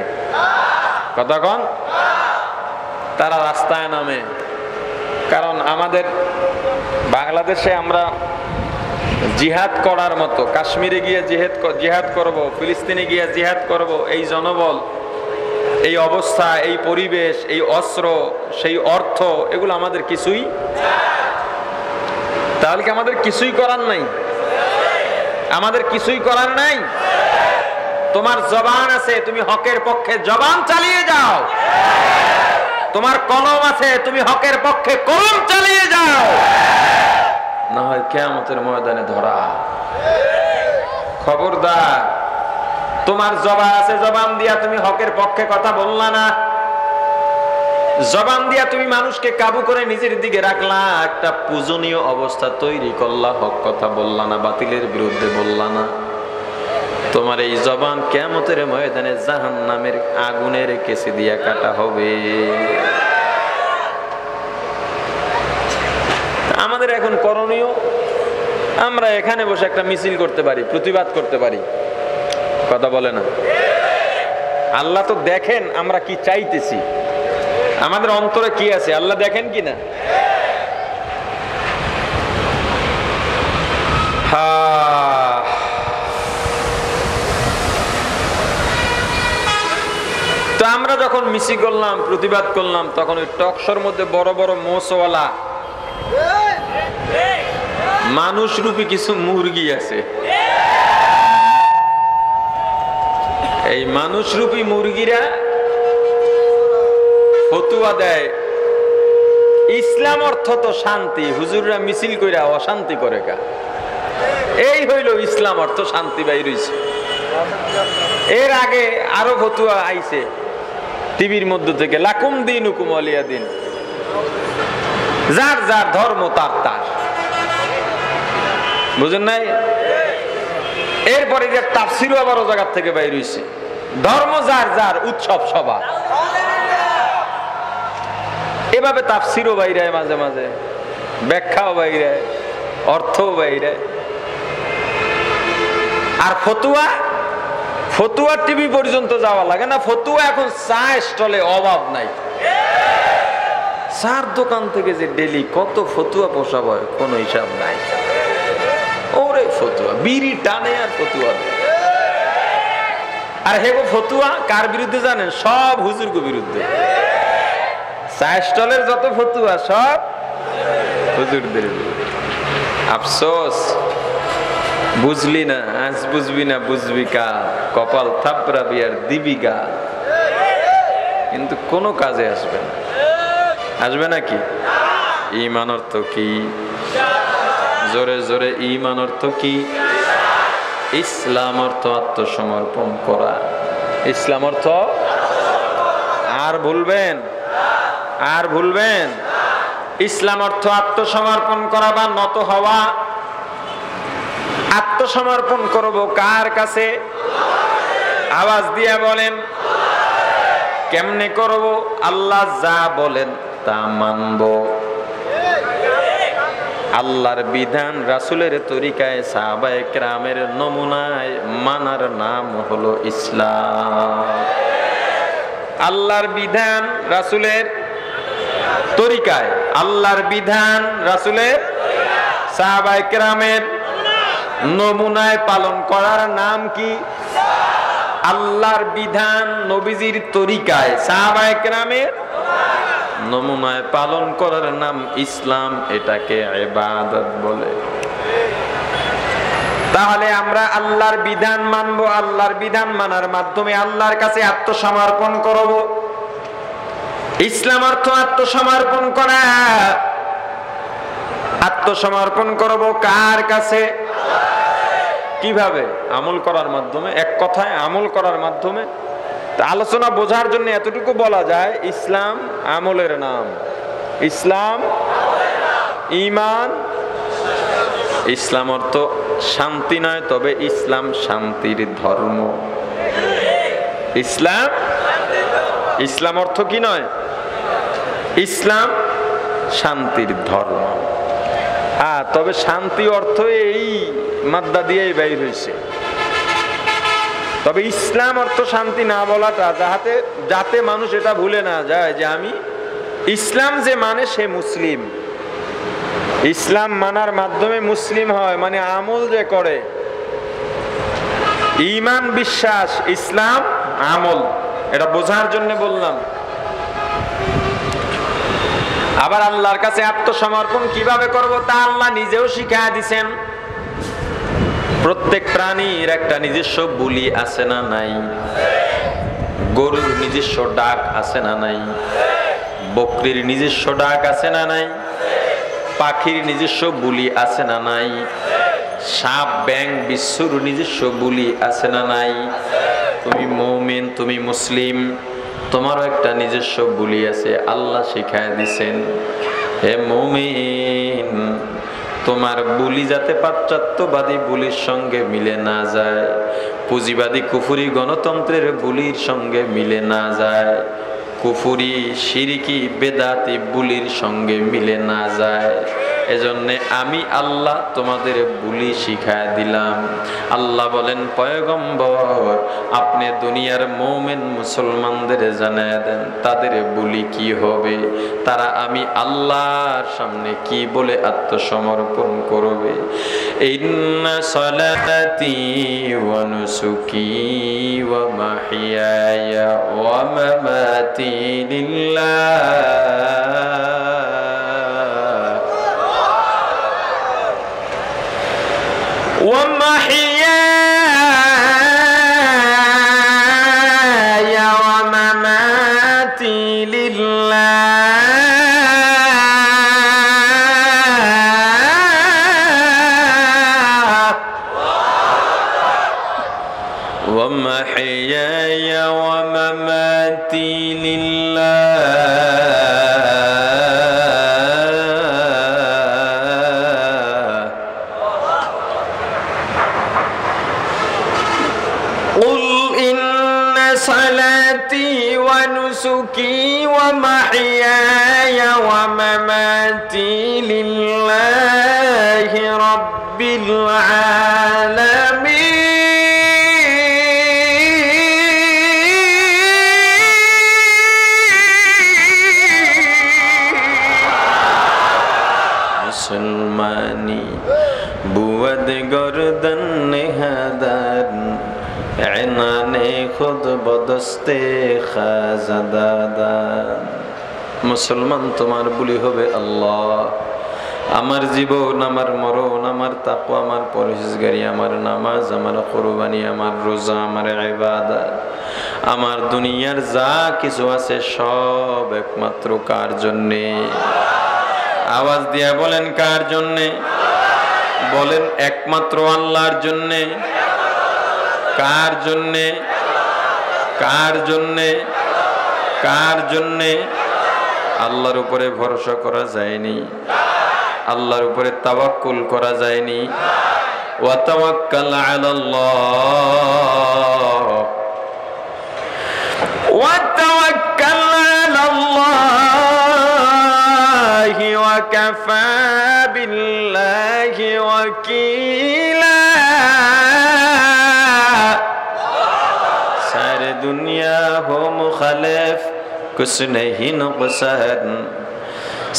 কথা কন। তারা রাস্তায় নামে। কারণ আমাদের বাংলাদেশে আমরা জিহাদ করার মতো, কাশ্মীরে গিয়ে জিহাদ করব, ফিলিস্তিনে গিয়ে জিহাদ করব, এই জনবল, এই অবস্থা, এই পরিবেশ, এই অস্ত্র, সেই অর্থ, এগুলো আমাদের কিছুই। তাহলে কি আমাদের কিছুই করার নাই? আমাদের কিছুই করার নাই। তোমার জবান আছে, তুমি হকের পক্ষে জবান চালিয়ে যাও। তোমার কলম আছে, তুমি হকের পক্ষে কলম চালিয়ে যাও। না হয় কিয়ামতের ময়দানে ধরা। খবরদার, তোমার জবান আছে, জবান দিয়া তুমি হকের পক্ষে কথা বললা না, জবান দিয়া তুমি মানুষকে কাবু করে নিজের দিকে রাখলা, একটা পূজনীয় অবস্থা তৈরি করলা, হক কথা বললা না, বাতিলের বিরুদ্ধে বললা না, তোমার এই জবান কিয়ামতের ময়দানে জাহান্নামের আগুনের কেসি দিয়া কাটা হবে। আমাদের এখন করণীয়, আমরা এখানে বসে একটা মিছিল করতে পারি, প্রতিবাদ করতে পারি, কথা বলে না? আল্লাহ তো দেখেন আমরা কি চাইতেছি, আমাদের অন্তরে কি আছে আল্লাহ দেখেন কি না? তো আমরা যখন মিছিল করলাম, প্রতিবাদ করলাম, তখন ওই টকশোর মধ্যে বড় বড় মোষওয়ালা মানুষ রূপী কিছু মুরগি আছে। এই মানুষ রূপী মুরগিরা ফতুয়া দেয় ইসলাম অর্থ তো শান্তি, হুজুররা মিছিল কইরা অশান্তি করে কা। এই হইল ইসলাম অর্থ শান্তি বাইর হইছে। এর আগে আরো ফতুয়া আইছে টিভির মধ্য থেকে, লাকুম দিনুকুম ওয়ালিয়া দিন, যার যার ধর্ম তার তার, বুঝেন নাই? এরপরে যে তাফসিরও আবার ও জায়গা থেকে বাইর হইছে, ধর্ম যার যার, উৎসব সবার। এভাবে তাফসিরও বাইরে, মাঝে মাঝে ব্যাখ্যাও বাইরে, অর্থও বাইরে। আর ফতুয়া, ফতুয়া টিভি পর্যন্ত যাওয়া লাগে না। ফতুয়া এখন চা স্টলে অভাব নাই, চার দোকান থেকে যে ডেলি কত ফতুয়া পোষাব হয় কোন হিসাব নাই। ওরে ফতুয়া, বিড়ি টানে আর ফতুয়া। আর হেগো ফতুয়া কার বিরুদ্ধে জানেন? সব হুজুরগো বিরুদ্ধে। চা স্টলের যত ফতুয়া সব হুজুরদের বিরুদ্ধে। আফসোস, বুঝলি না আজ, বুঝবি না বুঝবি কাল, কপাল থাপড়াবি আর দিবি গাল, কিন্তু কোনো কাজে আসবে না। আসবে নাকি? ঈমান অর্থ কি? জোরে জোরে ঈমান অর্থ কি? ইসলাম অর্থ আত্মসমর্পণ করা। ইসলাম অর্থ আর ভুলবেন, আর ভুলবেন? ইসলাম অর্থ আত্মসমর্পণ করা বা নত হওয়া। আত্মসমর্পণ করব কার কাছে? আওয়াজ দিয়ে বলেন। কেমনে করব? আল্লাহ যা বলেন তা মানব। আল্লাহর বিধান রাসূলের তরিকায় সাহাবায়ে কেরামের নমুনায় মানার নাম হলো ইসলাম। আল্লাহর বিধান রাসূলের তরিকায়, আল্লাহর বিধান রাসূলের সাহাবায়ে কেরামের নমুনায় পালন করার নাম কি? আল্লাহর বিধান নবীজির তরিকায় সাহাবায়ে কেরামের নমুনায় পালন করার নাম ইসলাম। এটাকে ইবাদত বলে। তাহলে আমরা আল্লাহর বিধান মানবো, আল্লাহর বিধান মানার মাধ্যমে আল্লাহর কাছে আত্মসমর্পণ করব। ইসলাম অর্থ আত্মসমর্পণ করা। আত্মসমর্পণ করব কার কাছে? কিভাবে? আমল করার মাধ্যমে। এক কথায় আমল করার মাধ্যমে। আলোচনা বোঝার জন্য এতটুকু বলা যায়, ইসলাম আমলের নাম। ইসলাম ঈমান। ইসলাম অর্থ শান্তি নয়, তবে ইসলাম শান্তির ধর্ম। ইসলাম, ইসলাম অর্থ কি নয়? ইসলাম শান্তির ধর্ম। তবে শান্তি অর্থ এই মাদ্দা দিয়েই বাইর হয়েছে। তবে ইসলাম অর্থ শান্তি না বলাটা, যাতে মানুষ এটা ভুলে না যায় যে আমি ইসলাম যে মানে সে মুসলিম। ইসলাম মানার মাধ্যমে মুসলিম হয়, মানে আমল যে করে। ঈমান বিশ্বাস, ইসলাম আমল, এটা বোঝার জন্য বললাম। আবার আল্লাহর কাছে আত্মসমর্পণ কিভাবে করব তা আল্লাহ নিজেও শিখিয়ে দিয়েছেন। প্রত্যেক প্রাণীর একটা নিজস্ব বুলি আছে না নাই? গরুর নিজস্ব ডাক আছে না নাই? বকরির নিজস্ব ডাক আছে না নাই? পাখির নিজস্ব বুলি আছে না নাই? সাপ ব্যাং বিশ্বর নিজস্ব বুলি আছে না নাই? তুমি মুমিন, তুমি মুসলিম, তোমারও একটা নিজস্ব বুলি আছে, আল্লাহ শিখায় দিছেন। হে মুমিন, তোমার বুলি যাতে পাশ্চাত্যবাদী বুলির সঙ্গে মিলে না যায়, পুঁজিবাদী কুফুরি গণতন্ত্রের বুলির সঙ্গে মিলে না যায়, কুফুরি শিরকি বেদাতি বুলির সঙ্গে মিলে না যায়। এজন্য আমি আল্লাহ তোমাদের বুলি শিখায় দিলাম। আল্লাহ বলেন, পয়গম্বর আপনি দুনিয়ার মুমিন মুসলমানদের জানায় দেন তাদের বুলি কি হবে, তারা আমি আল্লাহর সামনে কি বলে আত্মসমর্পণ করবে। ইন্না সালাতি ওয়া নুসুকি ওয়া মাহইয়ায়া ওয়া মামাতি লিল্লাহ ومحياي ومماتي لله ومحياي ومماتي ونسكي ومحياي ومماتي لله رب العالمين مسلماني بود گردن نهادن عنانے خود বদস্তে খাজাদাদান। মুসলমান তোমার বুলি হবে আল্লাহ। আমার জীবন, আমার মরণ, আমার তাকওয়া, আমার পরহেজগারি, আমার নামাজ, আমার কুরবানি, আমার রোজা, আমার ইবাদত, আমার দুনিয়ার যা কিছু আছে সব একমাত্র কার জন্যে? আওয়াজ দিয়া বলেন কার জন্যে? বলেন একমাত্র আল্লাহর জন্যে। কার জন্যে? কার জন্যে? কার জন্যে? আল্লাহর উপরে ভরসা করা যায়নি, আল্লাহর উপরে তাওয়াক্কুল করা যায়নি। ওয়া তাওয়াক্কাল আলাল্লাহ, ওয়া তাওয়াক্কাল আলাল্লাহি ওয়া কাফা বিল্লাহি ওয়াকিলা। सारे दुनिया हो मुखालिफ कुछ नहीं नुकसान,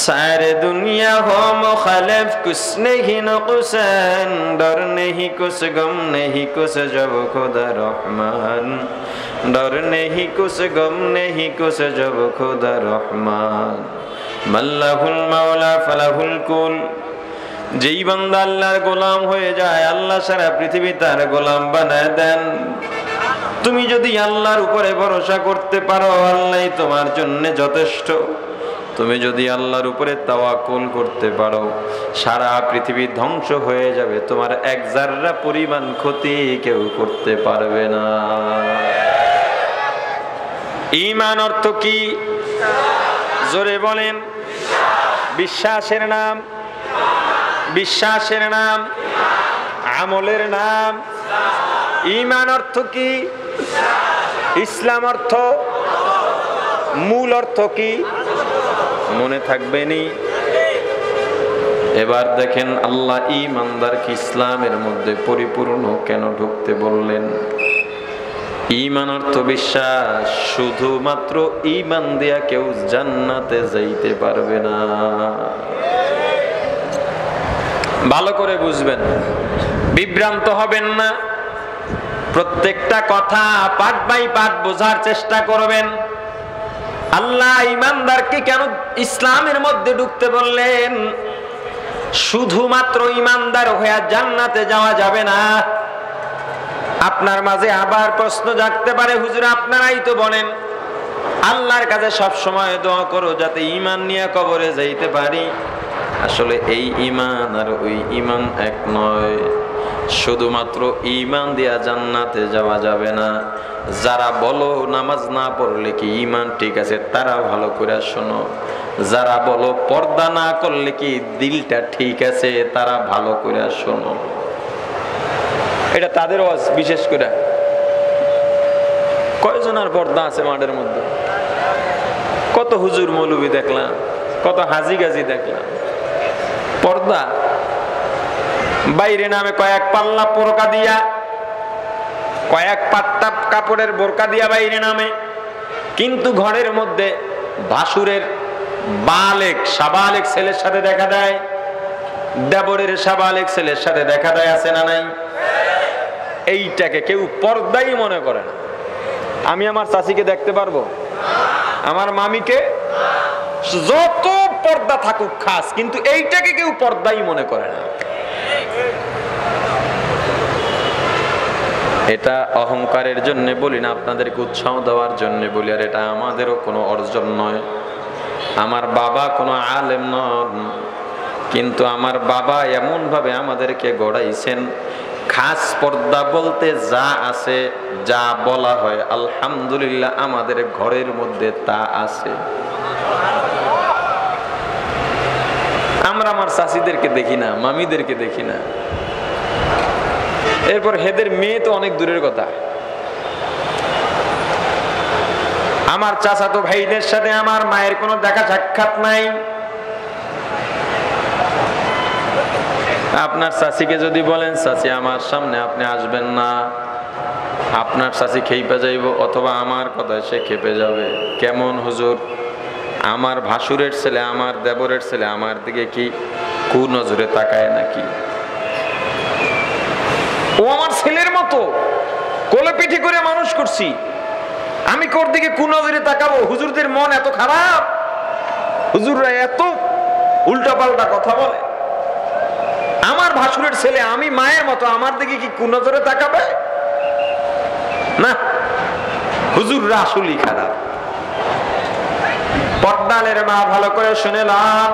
सारे दुनिया हो मुखालिफ कुछ नहीं नुकसान, डर नहीं कुछ गम नहीं कुछ जब खुदा रहमान, डर नहीं कुछ गम नहीं कुछ जब खुदा रहमान। मल्लाहुल मौला फलाहुल कुल। যেই বান্দা আল্লাহর গোলাম হয়ে যায় আল্লাহ সারা পৃথিবী তার গোলাম বানায় দেন। তুমি যদি আল্লাহর উপরে ভরসা করতে পারো আল্লাহই তোমার জন্য যথেষ্ট। তুমি যদি আল্লাহর উপরে তাওয়াক্কুল করতে পারো সারা পৃথিবী ধ্বংস হয়ে যাবে, তোমার এক জাররা পরিমাণ ক্ষতি কেউ করতে পারবে না। ঈমান অর্থ কি? জোরে বলেন। বিশ্বাসের নাম, বিশ্বাসের নাম, আমলের নাম। ঈমান অর্থ কি? ইসলাম অর্থ, মূল অর্থ কি? মনে থাকবেনি। এবার দেখেন আল্লাহ ঈমানদারকে ইসলামের মধ্যে পরিপূর্ণ কেন ঢুকতে বললেন? ঈমান অর্থ বিশ্বাস। শুধুমাত্র ঈমান দিয়া কেউ জান্নাতে যাইতে পারবে না। ভালো করে বুঝবেন, বিভ্রান্ত হবেন না। প্রত্যেকটা কথা পার্ট বাই পার্ট বোঝার চেষ্টা করবেন। আল্লাহ ঈমানদারকে কেন ইসলামের মধ্যে ঢুকতে বললেন? শুধুমাত্র ঈমানদার হয়ে জান্নাতে যাওয়া যাবে না। আপনার মাঝে আবার প্রশ্ন জাগতে পারে, হুজুর আপনারাই তো বলেন আল্লাহর কাছে সব সময় দোয়া করো যাতে ঈমান নিয়ে কবরে যাইতে পারি। আসলে এই ঈমান আর ওই ঈমান এক নয়। শুধুমাত্র ঈমান দিয়া জান্নাতে যাওয়া যাবে না। যারা বলো নামাজ না পড়লে কি ঈমান ঠিক আছে, তারা ভালো করে শোনো। যারা বলো পর্দা না করলে কি দিলটা ঠিক আছে, তারা ভালো করে শোনো। এটা তাদের ওয়াজ। বিশেষ করে কয়জনের পর্দা আছে মাঠের মধ্যে? কত হুজুর মৌলবী দেখলাম, কত হাজি গাজি দেখলাম, পর্দা বাইরে নামে কয়েক পাল্লা বোরকা দিয়া, কয়েক পাট্টা কাপড়ের বোরকা দিয়া বাইরে নামে, কিন্তু ঘরের মধ্যে ভাসুরের বালেক সাবালেক ছেলের সাথে দেখা দেয়, দেবরের সাবালেক ছেলের সাথে দেখা দেয়, আছে না নাই? এইটাকে কেউ পর্দাই মনে করে না। আমি আমার চাচিকে দেখতে পারবো, আমার মামিকে, যত পর্দা থাকুক খাস, কিন্তু এইটাকে কেউ পর্দাই মনে করে না। এটা অহংকারের জন্য বলি না, আপনাদেরকে উৎসাহ দেওয়ার জন্য বলি। আর এটা আমাদেরও কোনো অর্জন নয়। আমার বাবা কোনো আলেম নন, কিন্তু আমার বাবা এমন ভাবে আমাদেরকে গড়াইছেন, খাস পর্দা বলতে যা আছে, যা বলা হয় আলহামদুলিল্লাহ আমাদের ঘরের মধ্যে তা আছে। আমরা আমার চাচিদেরকে দেখি না, মামিদেরকে দেখি না। এরপর হেদের মেয়ে তো অনেক দূরের কথা। আমার চাচাতো ভাইদের সাথে আমার মায়ের কোনো দেখা সাক্ষাৎ নাই। আপনার চাচিকে যদি বলেন চাচি আমার সামনে আপনি আসবেন না, আপনার চাচি খেপে যাইব, অথবা আমার কথায় সে খেপে যাবে। কেমন হুজুর, আমার ভাসুরের ছেলে, আমার দেবরের ছেলে আমার দিকে কি কুনজরে তাকায় নাকি? ও আমার ছেলের মতো, কোলে পিঠে করে মানুষ করছি, আমি কোর দিকে কুনজরে তাকাবো? হুজুরদের মন এত খারাপ, হুজুররা এত উল্টাপাল্টা কথা বলে। আমার ভাসুরের ছেলে, আমি মায়ের মতো, আমার দিকে কি কুনজরে তাকাবে? না, হুজুররা আসলেই খারাপ। পর্দালের মা ভালো করে শুনেলাম,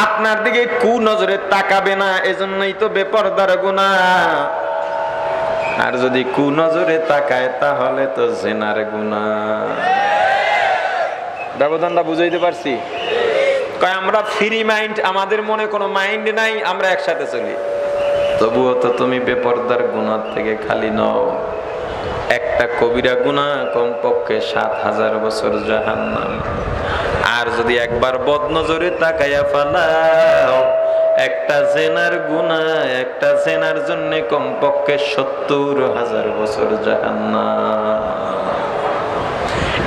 আপনার দিকে কুনজরে তাকাবে না, এজন্যই তো বেপরদার গুনাহ। আর যদি কুনজরে তাকায় তাহলে তো জিনার গুনাহ। ব্যবধানটা বুঝাইতে পারছি? কয় আমরা ফ্রি মাইন্ড, আমাদের মনে কোনো মাইন্ড নাই, আমরা একসাথে চলি। তবুও তো তুমি বেপরদার গুনাহ থেকে খালি নও। একটা কবিরা গুনাহ কমপক্ষে ৭,০০০ বছর জাহান্নাম। আর যদি একবার বদনজরে তাকায়া ফালাও, একটা জেনার গুনাহ, একটা জেনার জন্য কমপক্ষে ৭০,০০০ বছর জাহান্নাম।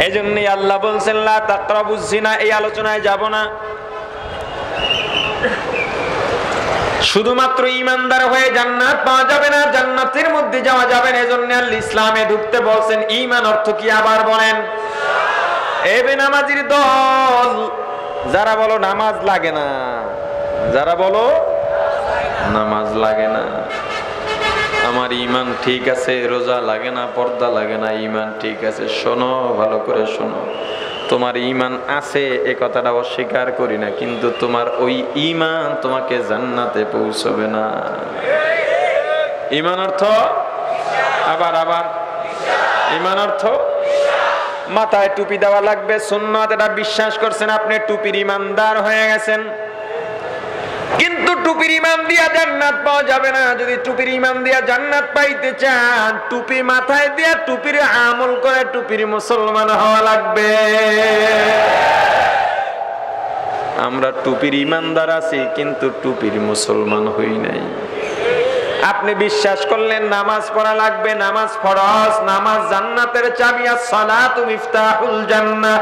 এই জন্যই আল্লাহ বলছেন লা তাকরাবুজ জিনা। এই আলোচনায় যাব না। শুধুমাত্র ইমানদার হয়ে জান্নাত পাওয়া যাবে না, জান্নাতের মধ্যে যাওয়া যাবে না। এজন্য আল্লাহ ইসলামে ঢুকতে বলছেন। ঈমান অর্থ কি আবার বলেন? এ বেনামাজির দল, যারা বলো নামাজ লাগে না, যারা বলো নামাজ লাগে না, আমার ঈমান ঠিক আছে, রোজা লাগে না, পর্দা লাগে না, ঈমান ঠিক আছে। শোনো, ভালো করে শোনো, তোমার ঈমান আছে এ কথাটা অস্বীকার করি না, কিন্তু তোমার ওই ঈমান তোমাকে জান্নাতে পৌঁছবে না। ঈমান অর্থ আবার ঈমান অর্থ মাথায় টুপি দেওয়া লাগবে, সুন্নাত, এটা বিশ্বাস করছেন আপনি, টুপির ঈমানদার হয়ে গেছেন। কিন্তু টুপির ঈমান দিয়া জান্নাত পাওয়া যাবে না। যদি টুপির ঈমান দিয়া জান্নাত পাইতে চান, টুপি মাথায় দিয়া টুপির আমল করে টুপির মুসলমান হওয়া লাগবে। আমরা টুপির ঈমানদার আছি, কিন্তু টুপির মুসলমান হই নাই। আপনি বিশ্বাস করলেন নামাজ পড়া লাগবে, নামাজ ফরজ, নামাজ জান্নাতের চাবি, as-সালাতু মিফতাহুল জান্নাহ।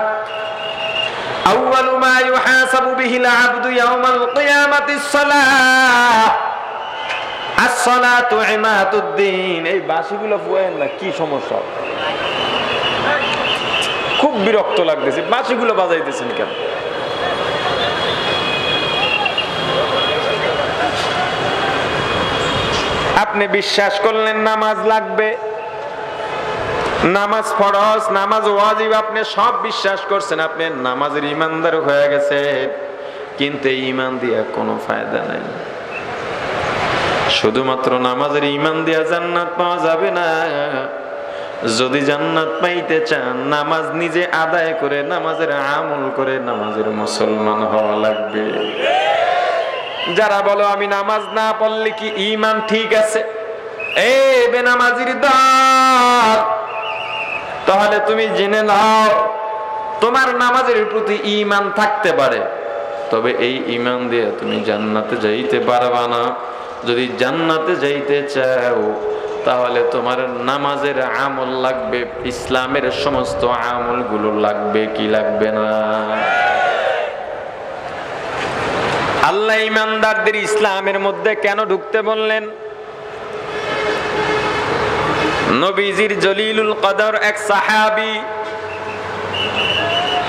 আউয়ালু মা ইউহাসাবু বিহিল আবদু ইয়াওমাল কিয়ামাতিস সালাহ, as-সালাতু ইমাদুদ্দিন। এই বাঁশিগুলো ফুয়েন না, কি সমস্যা? খুব বিরক্ত লাগতেছে, বাঁশিগুলো বাজাইতেছেন কেন? আপনি বিশ্বাস করলেন নামাজ লাগবে, নামাজ ফরজ, নামাজ ওয়াজিব, আপনি সব বিশ্বাস করছেন, আপনি নামাজের ঈমানদার হয়ে গেছে, কিন্তু এই ঈমান দিয়ে কোনো ফায়দা নাই। শুধুমাত্র নামাজের ঈমান দিয়ে জান্নাত পাওয়া যাবে না। যদি জান্নাত পাইতে চান, নামাজ নিজে আদায় করে, নামাজের আমল করে, নামাজের মুসলমান হওয়া লাগবে। যারা বলো আমি নামাজ না পড়লে কি ঈমান ঠিক আছে, এই বেনামাজির দল, তাহলে তুমি জেনে নাও তোমার নামাজের প্রতি ঈমান থাকতে পারে, তবে এই ঈমান দিয়ে তুমি জান্নাতে যাইতে পারবা না। যদি জান্নাতে যাইতে চাও তাহলে তোমার নামাজের আমল লাগবে, ইসলামের সমস্ত আমলগুলো লাগবে, কি লাগবে না? আল্লাহ ঈমানদারদের ইসলামের মধ্যে কেন ঢুকতে বললেন? নবীজির জলিলুল কদর এক সাহাবী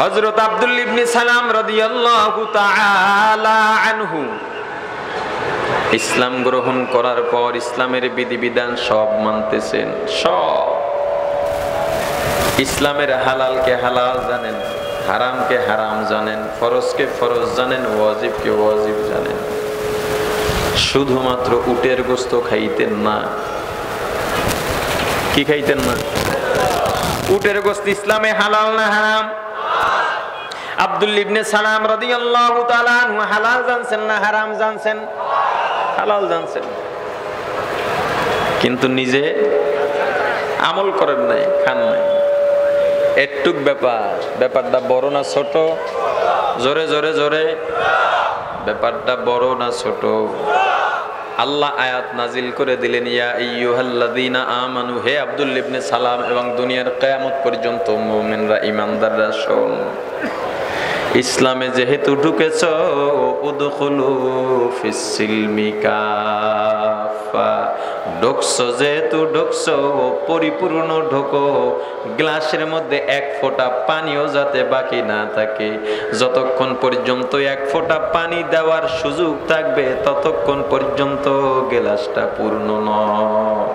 হযরত আব্দুল্লাহ ইবনে সালাম রাদিয়াল্লাহু তাআলা আনহু ইসলাম গ্রহণ করার পর ইসলামের বিধিবিধান সব মানতেছেন, সব। ইসলামের হালালকে হালাল জানেন, হারামকে হারাম জানেন, ফরজকে ফরজ জানেন, ওয়াজিবকে ওয়াজিব জানেন। শুধুমাত্র উটের গোশত খাইতেন না। কি খাইতেন না? উটের গোশত ইসলামে হালাল না হারাম? আব্দুল্লাহ ইবনে সালাম রাদিয়াল্লাহু তাআলা আনহু হালাল জানছেন না হারাম জানছেন? হালাল জানছেন, কিন্তু নিজে আমল করেন নাই, খান নাই। এটুক ব্যাপার। ব্যাপারটা বড় না ছোট? জোরে জোরে জোরে। ব্যাপারটা বড় না ছোট? আল্লাহ আয়াত নাজিল করে দিলেন, ইয়া আইয়ুহাল্লাযীনা আমানু, হে আব্দুল্লাহ ইবনে সালাম এবং দুনিয়ার কিয়ামত পর্যন্ত মুমিনরা, ঈমানদাররা শোন, ইসলামে যেহেতু ঢুকেছো, উদখুলু ফিস সিলমি কাফা, ঢুকছো যেহেতু ঢুকছো, পরিপূর্ণ ঢোকো। গ্লাসের মধ্যে এক ফোঁটা পানিও যাতে বাকি না থাকে। যতক্ষণ পর্যন্ত এক ফোঁটা পানি দেওয়ার সুযোগ থাকবে ততক্ষণ পর্যন্ত গ্লাসটা পূর্ণ নয়।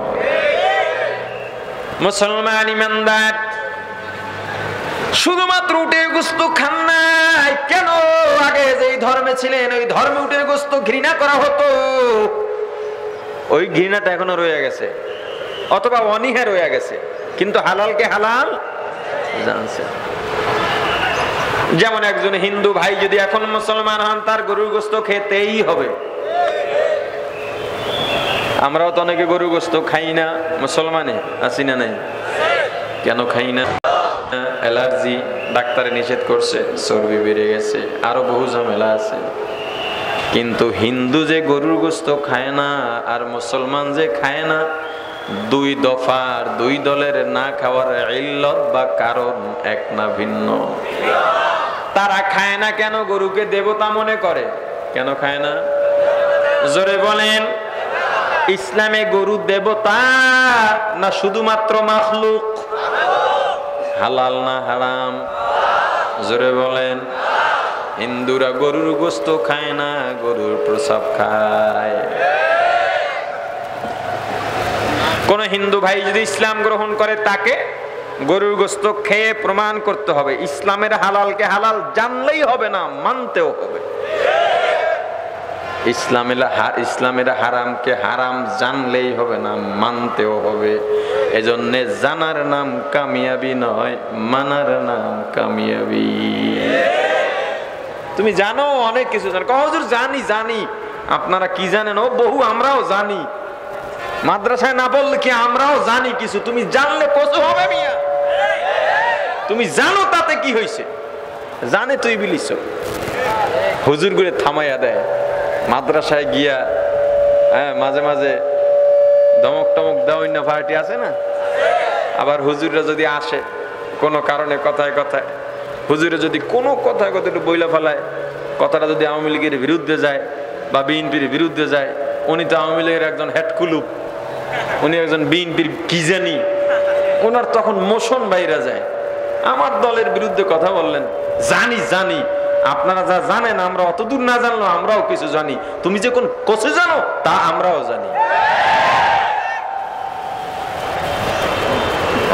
মুসলমান ঈমানদার শুধুমাত্র উটের গোশত খান নাই কেন? আগে যেই ধর্মে ছিলেন ওই ধর্মে উটের গোশত ঘৃণা করা হতো, ওই ঘৃণাটা এখনো রয়ে গেছে, অথবা অনীহা রয়ে গেছে, কিন্তু হালালকে হালাল জানছে। যেমন একজন হিন্দু ভাই যদি এখন মুসলমান হন, তার গরুর গোশত খেতেই হবে। আমরাও তো অনেকে গরুর গোশত খাই না, মুসলমানে আছি না নাই? কেন খাই না? অ্যালার্জি, ডাক্তারে নিষেধ করছে, চর্বি বেড়ে গেছে, আরো বহু ঝামেলা আছে। কিন্তু হিন্দু যে গরুর গোশত খায় না আর মুসলমান যে খায় না, দুই দফার, দুই দলের না খাওয়ার ইল্লত বা কারণ এক না ভিন্ন। তারা খায় না কেন? গরুকে দেবতা মনে করে। কেন খায় না? জোরে বলেন। ইসলামে গরু দেবতা না শুধুমাত্র মাখলুক? হালাল না হারাম? জোরে বলেন। হিন্দুরা গরুর গোশত খায় না, গরুর প্রসাব খায়। কোন হিন্দু ভাই যদি ইসলাম গ্রহণ করে, তাকে গরুর গোশত খেয়ে প্রমাণ করতে হবে। ইসলামের হালালকে হালাল জানলেই হবে না, মানতেও হবে। ইসলামের হারামকে হারাম জানলেই হবে না, মানতেও হবে। এজন্য জানার নাম কামিয়াবি নয়, মানার নাম কামিয়াবি। তুমি জানো অনেক কিছু, জানো, হুজুর জানি জানি। আপনারা কি জানেন? ও বহু, আমরাও জানি। মাদ্রাসায় না বললে কি আমরাও জানি কিছু। তুমি জানলে কত হবে মিয়া? তুমি জানো তাতে কি হয়েছে? জানে তুই বিলিস, হুজুর করে থামাইয়া দেয়। মাদ্রাসায় গিয়া মাঝে মাঝে ধমক টমক দেওয়া না, পার্টি আছে না? আবার হুজুররা যদি আসে কোনো কারণে, কথায় কথায় হুজুরে যদি কোনো কথায় কথায় একটু বইলা ফেলায়, কথাটা যদি আওয়ামী লীগের বিরুদ্ধে যায় বা বিএনপির বিরুদ্ধে যায়, উনি তো আওয়ামী লীগের একজন হেডকুলুপ, উনি একজন বিএনপির কি জানি, ওনার তখন মোশন বাইরা যায়। আমার দলের বিরুদ্ধে কথা বললেন, জানি জানি। আপনারা যা জানেন আমরা অতদূর না জানলো আমরাও কিছু জানি। তুমি যে কোন কোসে জানো তা আমরাও জানি।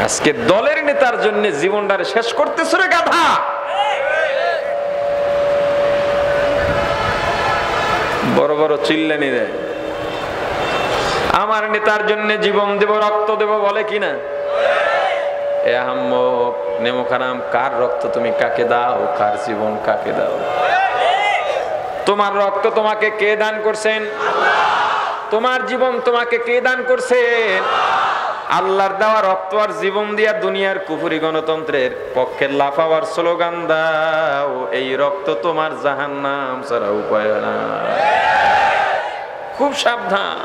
আজকে দলের নেতার জন্য জীবনটারে শেষ করতেছ রে গাধা। বড় বড় চিল্লানি দেয়, আমার নেতার জন্য জীবন দেব, রক্ত দেব, বলে কিনা? এ আহাম্মক নেমোখারাম, কার রক্ত তুমি কাকে দাও? কার জীবন কাকে দাও? তোমার রক্ত তোমাকে কে দান করছেন? তোমার জীবন তোমাকে কে দান করছেন? আল্লাহর দেওয়া রক্ত আর জীবন দিয়া দুনিয়ার কুফরি গণতন্ত্রের পক্ষে লাফাবার স্লোগান দাও, এই রক্ত তোমার জাহান্নাম ছাড়া উপায় না। খুব সাবধান।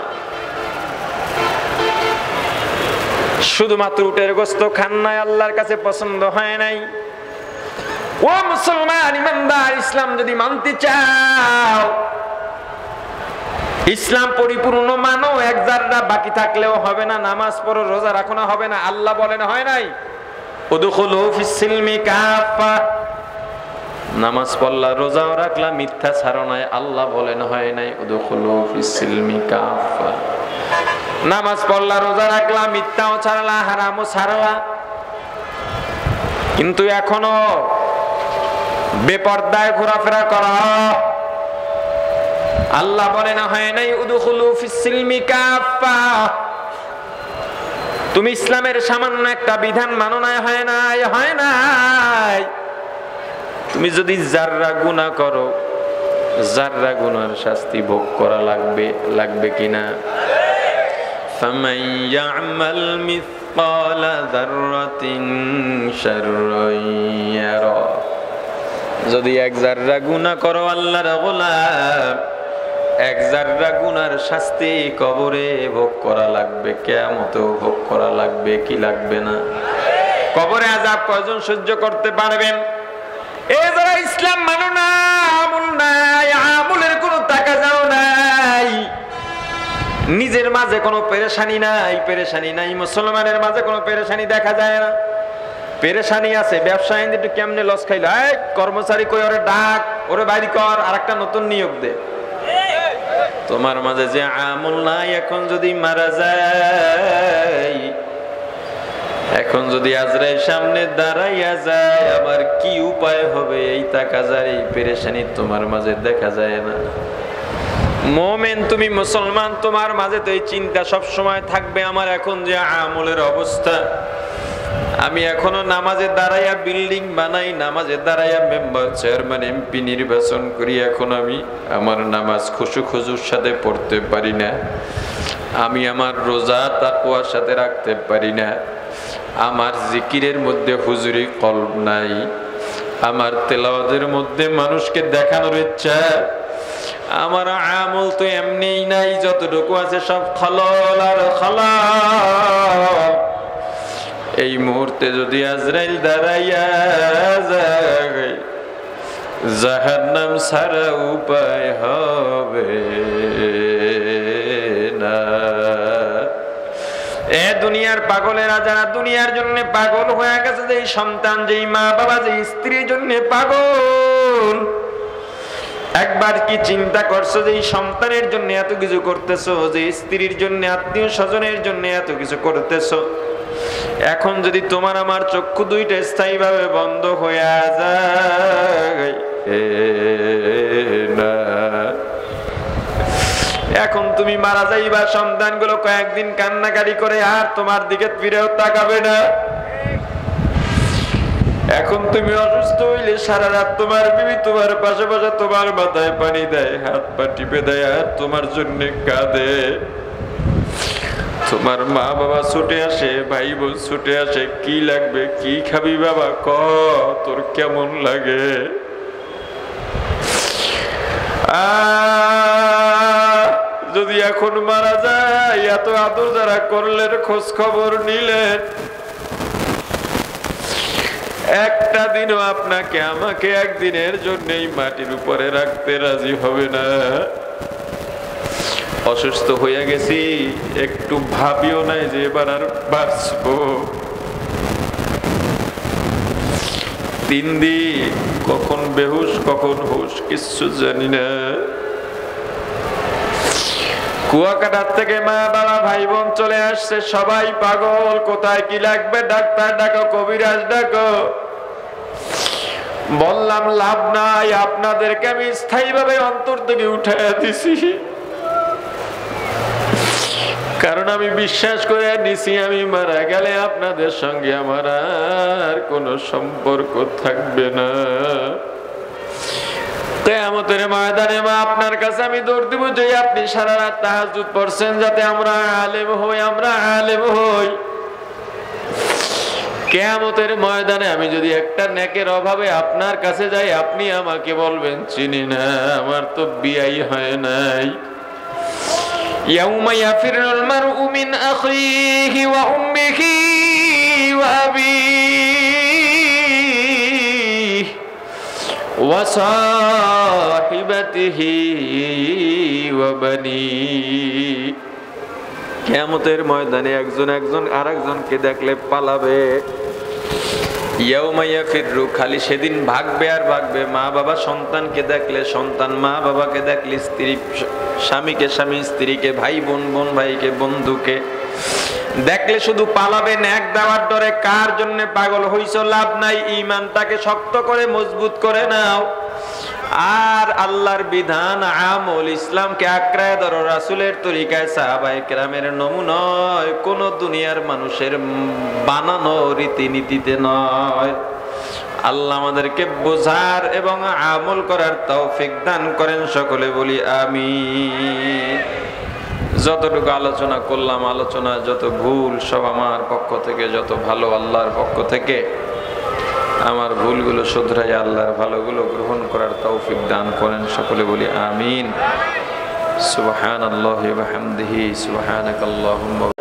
শুধুমাত্র উটের গোস্ত খান নাই, আল্লাহর কাছে পছন্দ হয় নাই। ও মুসলমান ইমানদার, ইসলাম যদি মানতে চাও, ইসলাম পরিপূর্ণ মানো, এক জাররা বাকি থাকলেও হবে না। নামাজ পড়ো, রোজা রাখো না, হবে না। আল্লাহ বলেন হয় নাই উদখুলু ফিস সিলমি কাফা, নামাজ পড়লা রোজাও রাখলা মিথ্যা ছাড়ো নাই, আল্লাহ বলেন হয় নাই উদখুলু ফিস সিলমি কাফা। নামাজ পড়লা রোজা রাখলা মিথ্যাও ছাড়লা হারামও ছাড়লা, কিন্তু এখনো বেপরদায় ঘোরাফেরা করো, আল্লাহ বলে না হয় নাই উদখুলু ফিস সিলমি কাফা। তুমি ইসলামের সামান্য একটা বিধান মানো না, হয় নাই, হয় নাই। তুমি যদি জাররা গুনাহ করো, জাররা গুনার শাস্তি ভোগ করা লাগবে, লাগবে কিনা? ফামান ইয়ামাল মিসকালা যাররাতিন শাররান ইয়ারা, যদি এক জাররা গুনাহ করো আল্লাহর গোলাম, এক জাররা গুনার শাস্তি কবরে ভোগ করা লাগবে, কিয়ামতেও ভোগ করা লাগবে, কি লাগবে না? কবরে আযাব কয়জন সহ্য করতে পারবেন? এই যারা ইসলাম মানো না, আমল নাই, আমলের কোনো তাকাজাও নাই, নিজের মাঝে কোনো পেরেশানি নাই, পেরেশানি নাই, মুসলমানের মাঝে কোনো পেরেশানি দেখা যায় না। পেরেশানি আছে, ব্যবসায়ী একটু কেমনে লস খাইল, কর্মচারী কই ওরে ডাক, ওরে বাইরে কর, আর একটা নতুন নিয়োগ দে। তোমার মাঝে যে আমল নাই, এখন যদি মারা যায়, এখন যদি আজরাইল সামনে দাঁড়াইয়া যায়, আবার কি উপায় হবে এই তাকাজার, এই পেরেশানি তোমার মাঝে দেখা যায় না। মুমিন তুমি মুসলমান, তোমার মাঝে তো এই চিন্তা সব সময় থাকবে, আমার এখন যে আমলের অবস্থা, আমি এখনো নামাজে দাঁড়াইয়া বিল্ডিং বানাই, নামাজে দাঁড়াইয়া মেম্বার চেয়ারম্যান এমপি নির্বাচন করি, এখন আমি আমার নামাজ খুশু খুজুর সাথে পড়তে পারি না, আমি আমার রোজা তাকওয়ার সাথে রাখতে পারি না, আমার জিকিরের মধ্যে হুজুরি কলব নাই, আমার তেলাওয়াতের মধ্যে মানুষকে দেখানোর ইচ্ছা, আমার আমল তো এমনিই নাই, যতটুকু আছে সব খলল আর খলল। এই মুহূর্তে যদি আজরাইল দাঁড়াইয়া যায়, জাহান্নাম ছাড়া উপায় হবে না। এ দুনিয়ার পাগলেরা, যারা দুনিয়ার জন্য পাগল হয়ে গেছে, যেই সন্তান, যেই মা বাবা, যেই স্ত্রীর জন্য পাগল, একবার কি চিন্তা করছো যে এই সন্তানের জন্য এত কিছু করতেছো, যে স্ত্রীর জন্য, আত্মীয় স্বজনের জন্য এত কিছু করতেছো, এখন যদি তোমার আমার চক্ষু দুইটা স্থায়ীভাবে বন্ধ হয়ে যায় না, এখন তুমি মারা যাইবা, সন্তানগুলো কয়েকদিন কান্নাকাটি করে আর তোমার দিকে ফিরেও তাকাবে না। এখন তুমি অসুস্থ হইলে সারা রাত তোমার বিবি তোমার পাশে পাশে তোমার মাথায় পানি দেয়, হাত পা টিপে দেয়, আর তোমার জন্য কাঁদে। তোমার মা বাবা ছুটে আসে, ভাই বোন ছুটে আসে, কি লাগবে, কি খাবি বাবা, ক তোর কেমন লাগে। যদি এখন মারা যায়, এত আদর যারা করলেন, খোঁজ খবর নিলেন, একটা দিনও আপনাকে আমাকে একদিনের জন্যই মাটির উপরে রাখতে রাজি হবে না। অসুস্থ হয়ে গেছি, একটু ভাবিও নাই যে এবার আর বাঁচবো। 3 দিন কখন বেহুশ কখন হুশ কিচ্ছু জানি না। কুয়াকাটার থেকে মা বাবা ভাই বোন চলে আসছে, সবাই পাগল, কোথায় কি লাগবে ডাক্তার ডাকো, কবিরাজ ডাকো। বললাম লাভ নাই, আপনাদেরকে আমি স্থায়ীভাবে অন্তর থেকে উঠাইয়া দিছি, কারণ আমি বিশ্বাস করে নিছি আমি মারা গেলে আপনাদের সঙ্গে আমার আর কোনো সম্পর্ক থাকবে না। কিয়ামতের ময়দানে মা আপনার কাছে আমি দৌড় দিব যে আপনি সারা রাত তাহাজ্জুদ পড়ছেন, যাতে আমরা আলেম হই, আমরা আলেম হই। কিয়ামতের ময়দানে আমি যদি একটা নেকের অভাবে আপনার কাছে যাই, আপনি আমাকে বলবেন চিনি না, আমার তো বিয়াই হয় নাই। ইয়াউমা ইয়াফিরুল মারউ মিন আখিহি ওয়া উম্মিহি ওয়া আবিহি ওয়া সাহিবাতিহি ওয়া বানিহি। কিয়ামতের ময়দানে একজন আরেকজনকে দেখলে পালাবে। ইয়াউমা ইয়াফিরু, খালি সেদিন ভাগবে আর ভাগবে। মা বাবা সন্তানকে দেখলে সন্তান, মা বাবাকে দেখলে স্ত্রী স্বামীকে স্বামী, স্ত্রীকে ভাই বোন, বোন ভাইকে বন্ধুকে দেখলে শুধু পালাবে ন্যাক দেওয়ার ডরে। কার জন্য পাগল হইছো? লাভ নাই, ঈমানটাকে শক্ত করে মজবুত করে নাও। আর আল্লাহর বিধান আমল ইসলামকে আঁকড়ায় ধরো, রাসূলের তরিকায়, সাহাবায়ে কেরামের নমুনায়, কোন দুনিয়ার মানুষের বানানো রীতিনীতিতে নয়। আল্লাহ আমাদেরকে বোঝার এবং আমল করার তৌফিক দান করেন, সকলে বলি আমিন। যতটুকু আলোচনা করলাম, আলোচনা যত ভুল সব আমার পক্ষ থেকে, যত ভালো আল্লাহর পক্ষ থেকে। আমার ভুলগুলো শুধরাই আল্লাহর ভালোগুলো গ্রহণ করার তৌফিক দান করেন, সকলে বলি আমিন। সুবহানাল্লাহি ওয়া বিহামদিহি, সুবহানাকাল্লাহুম্মা